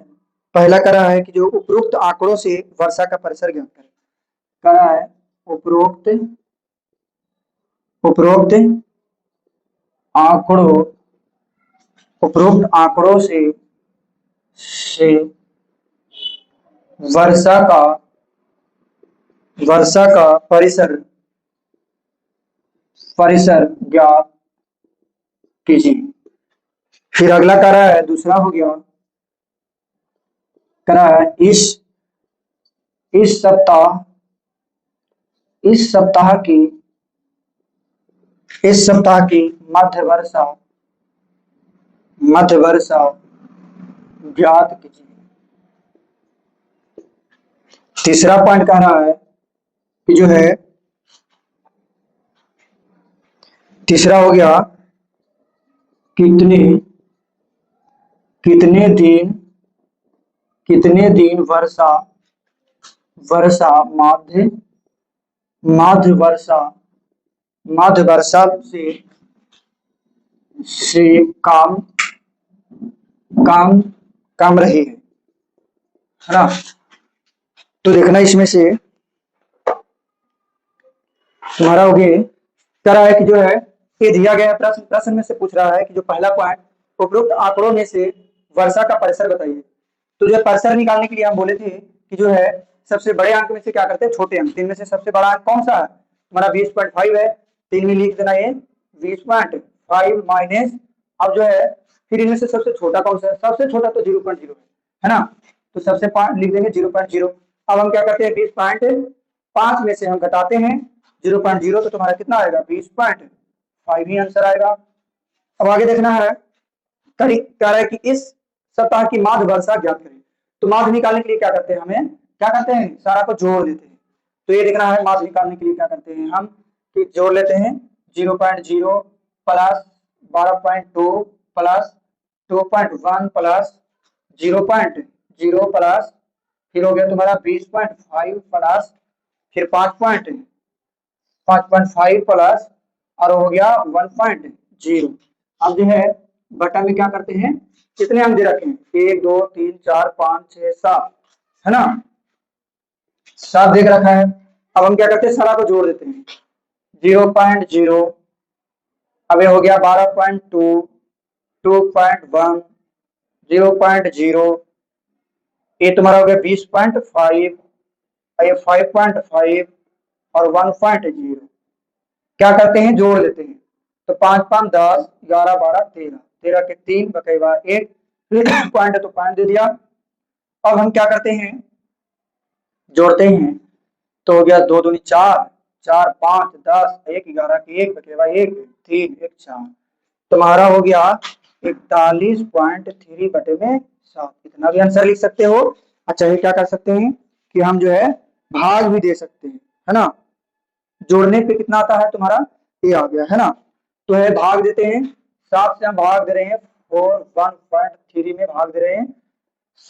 पहला कह रहा है कि जो उपरोक्त आंकड़ों से वर्षा का परिसर ज्ञात करें। कह रहा है उपरोक्त उपरोक्त आंकड़ों उपरोक्त आंकड़ों से वर्षा का परिसर ज्ञात कीजिए। फिर अगला कह रहा है, दूसरा हो गया, कह रहा है इस सप्ताह की मध्य वर्षा ज्ञात कीजिए। तीसरा पॉइंट कह रहा है कि जो है तीसरा हो गया कितने दिन वर्षा माध्य वर्षा से काम रही है ना। तो देखना इसमें से तुम्हारा हो गया, कह रहा है कि जो है ये दिया गया प्रश्न में से पूछ रहा है कि जो पहला पॉइंट उपरोक्त आंकड़ों में से वर्षा का परिसर बताइए। तो जो परिसर निकालने के लिए हम बोले थे कि जो है सबसे बड़े अंक में से क्या करते हैं छोटे अंक, तीन में से सबसे बड़ा अंक कौन सा है हमारा 20.5 है, तीन में लिख देना ये 20.5 माइनस, अब जो है फिर इनमें से सबसे छोटा कौन सा है, सबसे छोटा तो 0.0 है ना, तो सबसे लिख देंगे 0.0। अब हम क्या करते हैं 20.5 में से हम घटाते हैं 0.0, तो तुम्हारा कितना आएगा 20.5 ही आंसर आएगा। अब आगे देखना है, कह रहा है कि इस सप्ताह की माध्य वर्षा ज्ञात करें। तो माध्य निकालने के लिए क्या करते हैं, हमें क्या करते हैं सारा को जोड़ देते हैं। तो ये देखना है माध्य निकालने के लिए क्या करते हैं हम कि जोड़ लेते हैं 0.0 प्लस 12.2 प्लस 2.1 प्लस 0.0 प्लस फिर हो गया तुम्हारा 20.5 प्लस फिर 5.5 प्लस और हो गया 1.0। अब जो है बटा में क्या करते हैं, कितने अंक दे रखे हैं 1 2 3 4 5 6 7 है ना, 7 देख रखा है। अब हम क्या करते हैं सारा को जोड़ देते हैं 0.0, अब ये हो गया 12.2 2.1 0.0, ये तुम्हारा हो गया 20.5, ये 5.5 और 1.0। क्या करते हैं जोड़ लेते हैं, तो 5 5 10 11 12 13, 13 के 3 बकेवा 1 पॉइंट तो पॉइंट दे दिया। अब हम क्या करते हैं जोड़ते हैं, तो हो गया 2 दूनी 4 4 5 10 1 11 के 1 बकेवा 1 3 1 4, तुम्हारा हो गया 41.3 बटे में 7। इतना भी आंसर लिख सकते हो। अच्छा ये क्या कर सकते हैं कि हम जो है भाग भी दे सकते हैं है ना, जोड़ने पे कितना आता है तुम्हारा ये आ गया है ना, तो है भाग देते हैं 7 से हम भाग दे रहे हैं 4 1.3 में भाग दे रहे हैं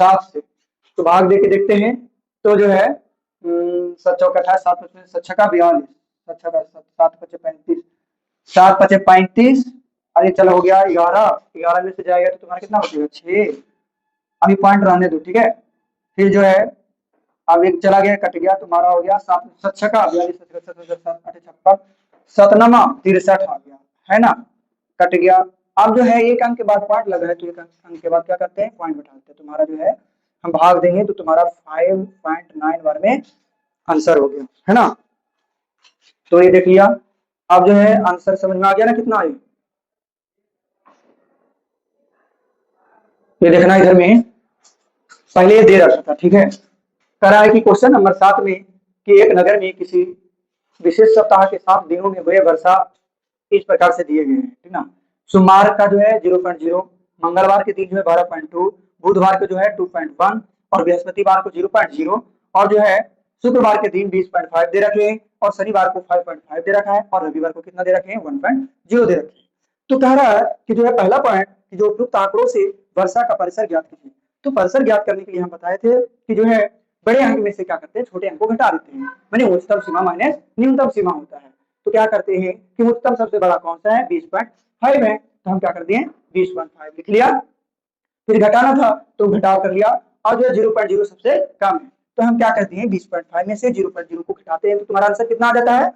7 से, तो भाग दे के देखते हैं तो जो है 7 चौका 28 7 पचपन 7 छक्का 42 7 छक्का 7 पचे 35 7 पचे 35, अरे चलो हो गया 11 11 में से जाएगा तो तुम्हारा कितना बचेगा 6, अभी पॉइंट रहने दो ठीक है। फिर जो है अब एक चला गया कट गया, तुम्हारा हो गया 7 7 छक्का 42 56 सतनमा 63 आ गया है ना, कट गया। अब जो है एक अंक के बाद पॉइंट लगा है तो एक अंक के बाद क्या करते हैं पॉइंट बैठाते हैं, तुम्हारा जो है हम भाग देंगे तो तुम्हारा 5.9 में आंसर हो गया है ना। तो ये देख लिया, अब जो है आंसर समझ में आ गया ना कितना है, ये देखना इधर में पहले ये दे रखा था ठीक है। कह रहा है कि क्वेश्चन नंबर 7 में कि एक नगर में किसी विशेष सप्ताह के 7 दिनों में हुए वर्षा इस प्रकार से दिए गए हैं, ठीक ना। सोमवार का जो है 0.0, मंगलवार के दिन जो है 12.2, बुधवार को जो है 2.1 और बृहस्पतिवार को 0.0 और जो है शुक्रवार के दिन 20.5 दे रखे हैं और शनिवार को 5.5 दे रखा है और रविवार को कितना दे रखे हैं 1.0 दे रखे हैं। तो कह रहा है कि जो है पहला पॉइंट कि जो उपयुक्त आंकड़ों से वर्षा का परिसर ज्ञात कीजिए। तो परिसर ज्ञात करने के लिए हम बताए थे कि जो है बड़े अंक में से क्या करते हैं, छोटे अंक को घटा देते हैं, माने उच्चतम सीमा माइनस न्यूनतम सीमा होता है। तो क्या करते हैं कि उच्चतम सबसे बड़ा कौन सा है 20.5 है, तो हम क्या कर दिए 20.5 लिख लिया। फिर घटाना था तो घटाव कर लिया और जो है 0.0 सबसे कम है, तो हम क्या करते हैं 20.5 में से 0.0 को घटाते हैं तो तुम्हारा आंसर कितना आ जाता है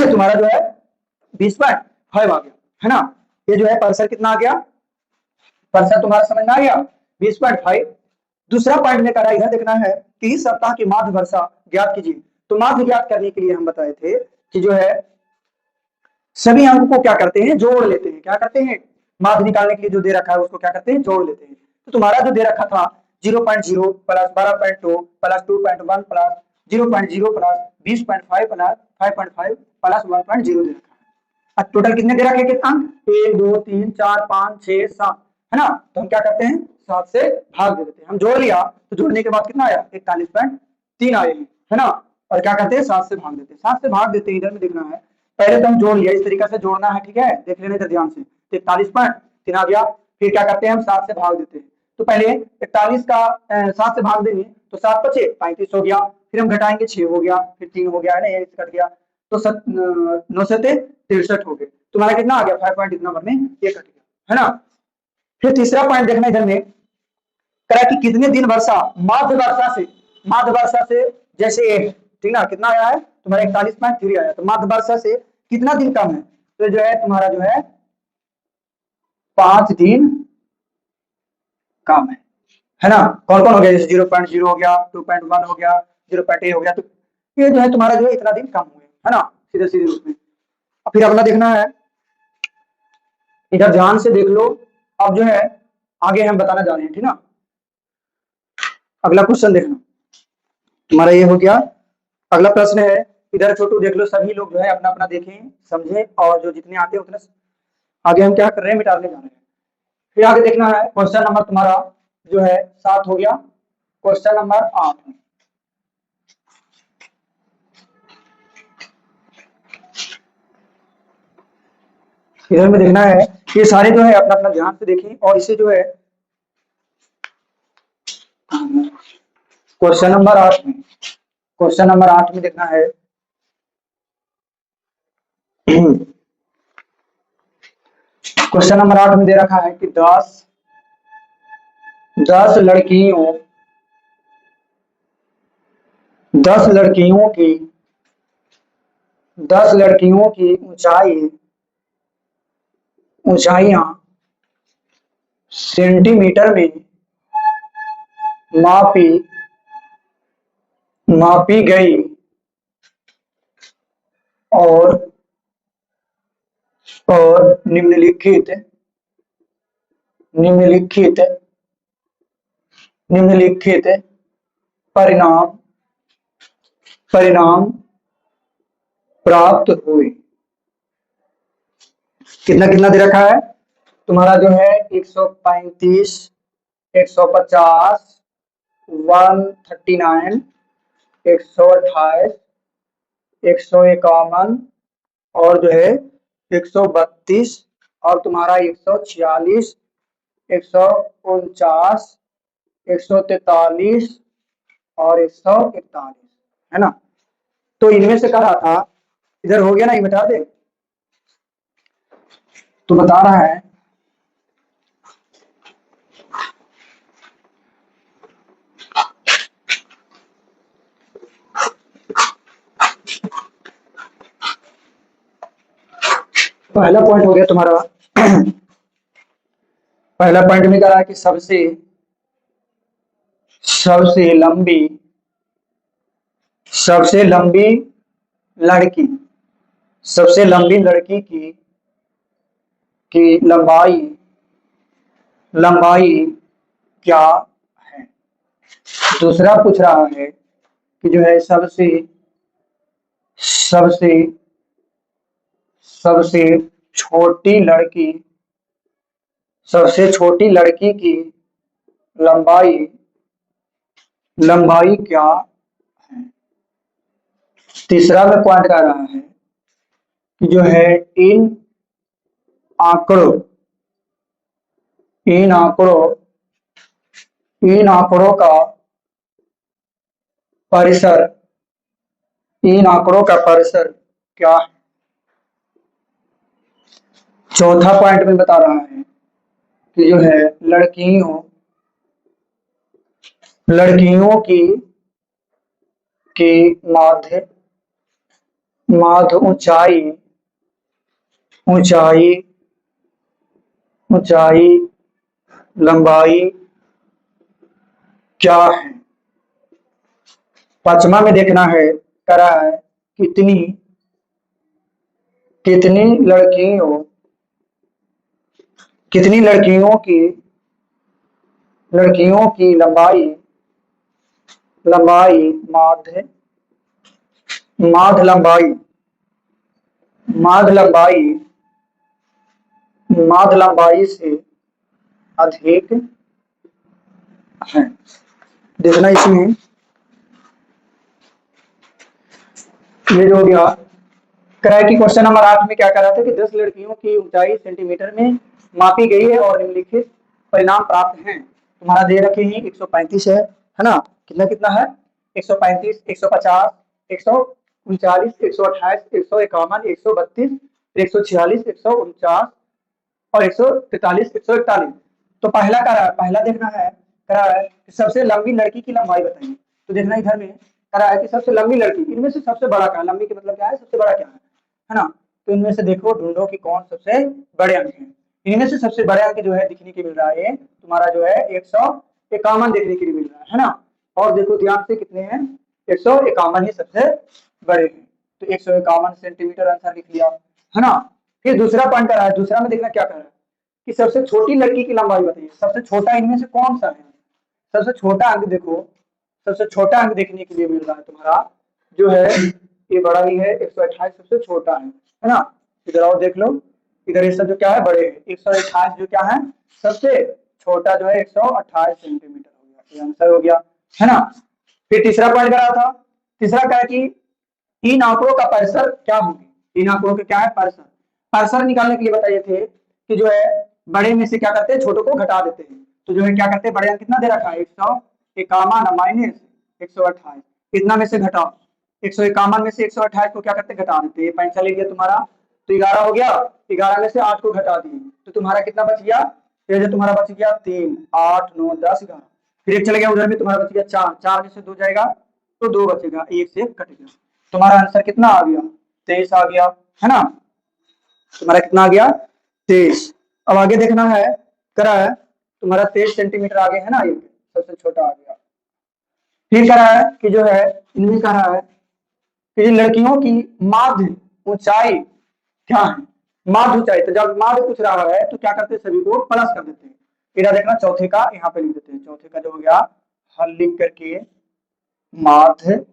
तुम्हारा जो है 20.5 आ गया, है ना। ये जो है परिसर कितना आ गया, परिसर तुम्हारा समझ में आ गया 20.5। दूसरा पॉइंट में करा इधर देखना है कि इस सप्ताह की माध्य वर्षा ज्ञात कीजिए। तो माध्य ज्ञात करने के लिए हम बताए थे कि जो है सभी अंक को क्या करते हैं जोड़ लेते हैं, क्या करते हैं माध्य निकालने के लिए जो दे रखा है उसको क्या करते हैं जोड़ लेते हैं। तो तुम्हारा जो दे रखा था 0.0 plus 12.2 plus 2.1 plus 0.0 plus 20.5 plus 5.5 plus 1.0 दे रखा है। अब टोटल कितने दे रखे कितना अंक 1 2 3 4 5 6 7, है ना। तो हम क्या करते हैं 7 से भाग दे देते हैं, हम जोड़ लिया तो जोड़ने के बाद कितना आया 41.3 आए, है ना। और क्या करते हैं 7 से भाग देते हैं, 7 से भाग देते हैं, इधर में देखना है पहले तो हम जोड़ लिया, इस तरीके से जोड़ना है, ठीक है देख लेना इधर ध्यान से। 41.3 आ गया, फिर क्या करते हैं हम 7 से भाग देते हैं। तो पहले 41 का 7 से भाग देंगे तो 7 बचे 35 हो गया, फिर हम घटाएंगे 6 हो गया, फिर 3 हो गया, है ना, ये कट गया तो 9 से 63 हो गए, तुम्हारा कितना आ गया 5 पॉइंट इतना नंबर में ये कट गया, है ना। फिर तीसरा पॉइंट देखना इधर में करा कि कितने दिन वर्षा माध्य वर्षा से जैसे ठीक ना कितना आया है तुम्हारा 41.3 आया, तो माध्य वर्षा से कितना दिन कम है, तो जो है तुम्हारा जो है 5 दिन कम है ना। कौन कौन हो गया, जैसे 0.0 हो गया 2.1 हो गया 0.8 हो गया, तो ये जो है तुम्हारा जो है इतना दिन कम हुए, है ना, सीधे सीधे रूप में। फिर अगला देखना है, इधर ध्यान से देख लो, अब जो है आगे हम बताना जा रहे हैं, ठीक ना। अगला क्वेश्चन देखना तुम्हारा ये हो गया। अगला प्रश्न है, इधर छोटू देख लो, सभी लोग जो है अपना अपना देखें समझे और जो जितने आते हैं उतने आगे हम क्या कर रहे हैं मिटाने जा रहे हैं। फिर आगे देखना है क्वेश्चन नंबर तुम्हारा जो है 7 हो गया, क्वेश्चन नंबर 8 इधर में देखना है, ये सारे जो है अपना अपना ध्यान से देखें और इसे जो है क्वेश्चन नंबर 8 में देखना है क्वेश्चन नंबर 8 में दे रखा है कि 10 लड़कियों 10 लड़कियों की 10 लड़कियों की ऊंचाइयां सेंटीमीटर में मापी मापी गई और निम्नलिखित निम्नलिखित निम्नलिखित परिणाम परिणाम प्राप्त हुए। कितना कितना दे रखा है तुम्हारा जो है 135 150 139 128 151 और जो है 132 और तुम्हारा 146 149 143 और 141, है ना। तो इनमें से कह रहा था इधर हो गया ना, ये बता दे तो बता रहा है पहला पॉइंट हो गया तुम्हारा पहला पॉइंट में कह रहा है कि सबसे लंबी लड़की सबसे लंबी लड़की की लंबाई क्या है। दूसरा पूछ रहा है कि जो है सबसे सबसे छोटी लड़की सबसे छोटी लड़की की लंबाई लंबाई क्या है। तीसरा में पॉइंट कर रहा है कि जो है इन आंकड़ों इन आंकड़ों इन आंकड़ों का परिसर इन आंकड़ों का परिसर क्या है। चौथा पॉइंट में बता रहा है कि जो है लड़कियों की माध्य माध्य ऊंचाई ऊंचाई लंबाई क्या है। पांचवा में देखना है करा है कितनी कितनी लड़कियों कितनी लड़कियों की लंबाई लंबाई माध्य माध्य लंबाई माध्य लंबाई माध्य लंबाई से अधिक है। देखना इसमें ये जो हो गया कराए की क्वेश्चन नंबर 8 में क्या करा था कि 10 लड़कियों की ऊंचाई सेंटीमीटर में मापी गई है और निम्नलिखित परिणाम प्राप्त हैं। तुम्हारा दे रखे हैं 135 है ना। कितना कितना है 135 150 139 128 151 132 146 149 और 143 141। तो पहला पहला देखना है करा है कि सबसे लंबी लड़की की लंबाई बताइए। तो देखना इधर में करा है कि सबसे लंबी लड़की इनमें से सबसे बड़ा क्या है। लंबी का मतलब क्या है सबसे बड़ा क्या है ना। तो इनमें से देखो ढूंढो कि कौन सबसे बड़े अंक है। इनमें से सबसे बड़े अंक जो है दिखने के मिल रहा है तुम्हारा जो है 151 देखने के लिए मिल रहा है ना। और देखो ध्यान से कितने हैं 151 ही सबसे बड़े हैं। तो 151 सेंटीमीटर आंसर लिख लिया है ना। फिर दूसरा पॉइंट करा है दूसरा में देखना क्या कर रहा है कि सबसे छोटी लड़की की लंबाई बताइए। सबसे छोटा इनमें से कौन सा है। सबसे छोटा अंक देखो सबसे छोटा अंक देखने के लिए मिल रहा है तुम्हारा जो है ये बड़ा ही है 128 सबसे छोटा है ना। इधर और देख लो इधर ये सब जो क्या है बड़े हैं 128 जो क्या है सबसे छोटा जो है 128 सेंटीमीटर हो गया। ये आंसर हो गया है ना। फिर तीसरा पॉइंट करा था तीसरा क्या है कि इन आंकड़ों का परिसर क्या होंगे। इन आंकड़ों के क्या है परिसर परिसर निकालने के लिए बताइए थे कि जो है बड़े में से क्या करते हैं छोटों को घटा देते हैं। तो जो है क्या करते हैं बड़े अंक कितना दे रखा है 151 माइनस 128 कितना में से घटाओ 151 में से 128 को क्या करते घटा देते हैं। पैंसा ले लिया तुम्हारा तो 11 हो गया 11 में से 8 को घटा दिए तो तुम्हारा कितना बच गया। फिर जो तुम्हारा बच गया 3 8 9 10 11 फिर एक चले गया उधर में तुम्हारा बच गया 4 4 में से 2 जाएगा तो 2 बचेगा एक से कट गया। तुम्हारा आंसर कितना आ गया 23 आ गया है ना। तुम्हारा कितना आ गया 23। अब आगे देखना है करा है तुम्हारा 23 सेंटीमीटर आगे है ना ये सबसे छोटा आ गया। फिर करा है कि जो है इनमें करा है कि लड़कियों की माध्य ऊंचाई क्या है। माध्य ऊंचाई तो जब माध्य पूछ रहा है तो क्या करते हैं सभी को प्लस कर देते हैं। इधर देखना चौथे का यहाँ पे लिख देते हैं चौथे का जो हो गया हल लिख करके माध्य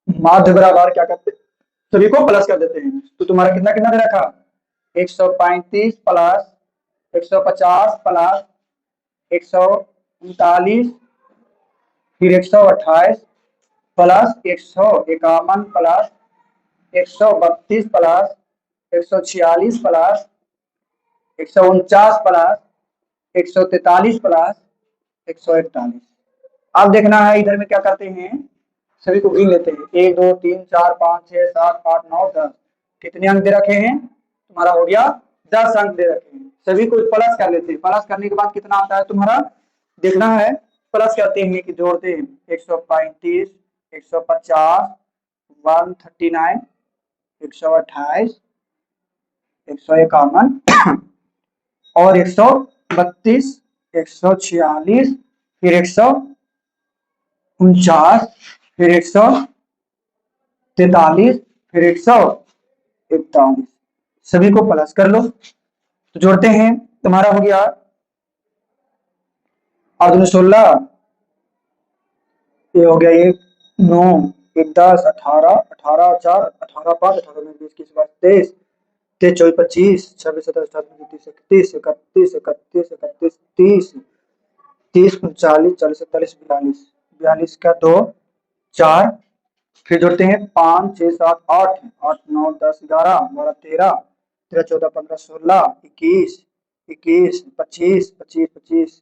माध्य बराबर क्या करते हैं सभी को प्लस कर देते हैं। तो तुम्हारा कितना कितना दे रखा 135 प्लस 150 प्लस 139 फिर 128 plus 151 plus 132 plus 146 plus 149 plus 143 plus 141। अब देखना है इधर में क्या करते हैं सभी को गिन लेते हैं 1 2 3 4 5 6 7 8 9 10 कितने अंक दे रखे हैं तुम्हारा हो गया 10 अंक दे रखे हैं। सभी को प्लस कर लेते हैं प्लस करने के बाद कितना आता है तुम्हारा देखना है प्लस करते हैं कि जोड़ते हैं 135 150 139 128 151 और 132 146 फिर 149 फिर 143 फिर 141 सभी को प्लस कर लो। तो जोड़ते हैं तुम्हारा हो गया 8 16 ये हो गया 1 9 एक 10, 18, 18 4, 18 5, 18 9, 20, 21, 22, 23, 24, 25, 26, 27, 28, 29, 30, 31, 31, 31, 30, 30, 39, 40, 41, 42, 42 का 2, 4, फिर जोड़ते हैं 5, 6, 7, 8, 8, 9, 10, 11, 12, 13, 13, 14, 15, 16, 21, 21, 25, 25, 25,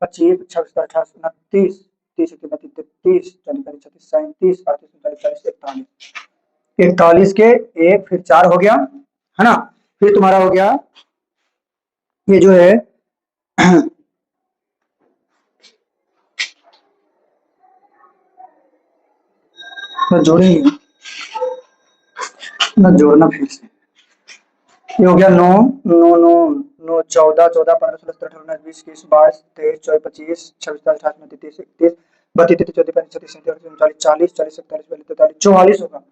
25, 26, 28, 29, 30, 31, 33, 34, 36, 37, 38, 39, 40, 41, 41 के एक, फिर 4 हो गया, है ना। फिर तुम्हारा हो गया ये जो है मैं जोड़ेंगे ना, जोड़ना फिर से। ये हो गया 9, 9, 9, 9, 14, 14, 15, 16, 17, 18, 19, 20, 21, 22, 23, 24, 25, 26, 27, 28, 29, 30, 31, 32, 33, 34, 35, 36, 37, 38, 39, 40, 41, 42, 43, 44 होगा।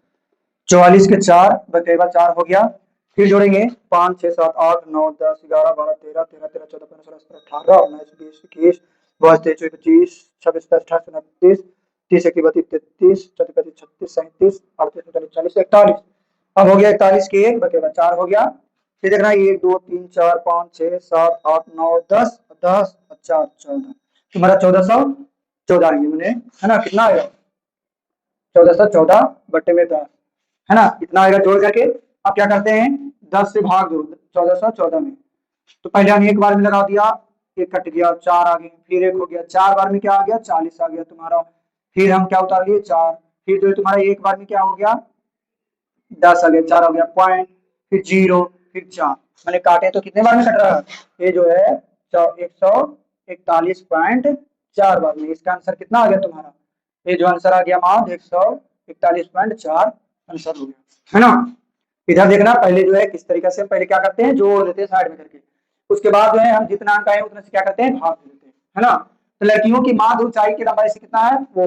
44 के 4 बटेगा 4 हो गया। फिर जोड़ेंगे 5, 6, 7, 8, 9, 10, 11, 12, 13, 13, 13, 14, 15, 16, 17, 18, 19, 20, 21, 22, 23, 24, 25, 26, 27, 28, 29, 30, 31, 32, 33, 34, 35, 36, 37, 38, 39, 40, 41। अब हो गया 41 के 1 बटेगा 4 हो गया। फिर देखना 1, 2, 3, 4, 5, 6, 7, 8, 9, 10, 10, 4, 14, तुम्हारा 1414 आएंगे मैंने, है ना। कितना आएगा? 1414 बट्टे में 10, है ना। इतना आएगा जोड़ करके। अब क्या करते हैं, 10 से भाग दो 1414 में। तो पहले हम एक बार में लगा दिया, एक कट गया, 4 आ गए, फिर एक हो गया, 4 बार में क्या आ गया, 40 आ गया तुम्हारा। फिर हम क्या उतार लिए, 4। फिर जो तुम्हारा एक बार में क्या हो गया, 10 आ गया, 4 हो गया पॉइंट, फिर 0, फिर 4। मैंने काटे तो कितने बार में कट रहा है, ये जो है 141.4 बार में। इसका आंसर कितना आ गया तुम्हारा, ये जो आंसर आ गया माध 141.4 आंसर हो गया, है ना। इधर देखना, पहले जो है किस तरीके से हम पहले क्या करते हैं, जोड़ देते हैं साइड में करके। उसके बाद जो है हम जितना अंक आए उतने से क्या करते हैं, भाग देते हैं, है ना। तो लड़कियों की माध्य ऊंचाई की लंबाई से कितना है, वो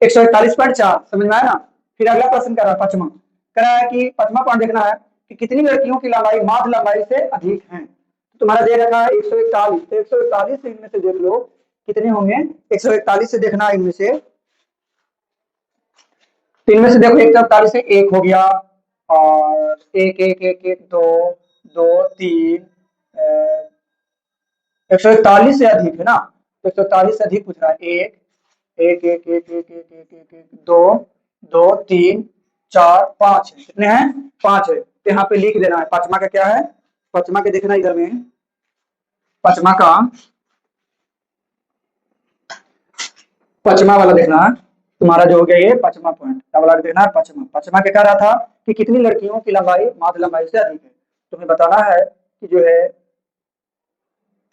141.4, समझ में आया ना। फिर अगला प्रश्न कर रहा है, पचमा कह रहा है कि पचमा पॉइंट देखना है कि कितनी लड़कियों की लंबाई माध्य लंबाई से अधिक है। तो तुम्हारा दे रखा है 141, तो 141 से इनमें से देख लो कितने होंगे। 141 से देखना इनमें से, तो इनमें से देखो 141 से एक हो गया, और एक एक एक एक दो, दो तीन, 141 से अधिक है ना। तो 141 से अधिक पूछ रहा है, एक एक एक एक एक एक एक एक एक दो, दो तीन, 4, 5 है, कितने हैं, 5 है। तो यहाँ पे लिख देना है पचमा का क्या है, पचमा के देखना इधर में, पचमा का पचमा वाला देखना है तुम्हारा जो हो गया ये पचमा पॉइंट, वाला देखना है पचमा। पचमा के कह रहा था कि कितनी लड़कियों की लंबाई माध्य लंबाई से अधिक है। तुम्हें बताना है कि जो है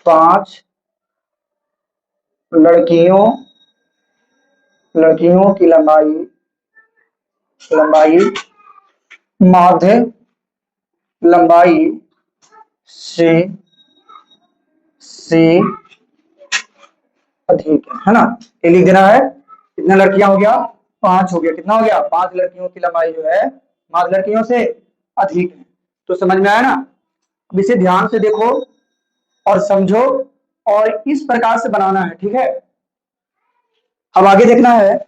5 लड़कियों लड़कियों की लंबाई लंबाई माध्य लंबाई से अधिक है ना। ये लिख देना है। कितना लड़कियां हो गया, 5 हो गया, कितना हो गया, 5 लड़कियों की लंबाई जो है माध्य लड़कियों से अधिक है। तो समझ में आया ना। अब इसे ध्यान से देखो और समझो, और इस प्रकार से बनाना है, ठीक है। अब आगे देखना है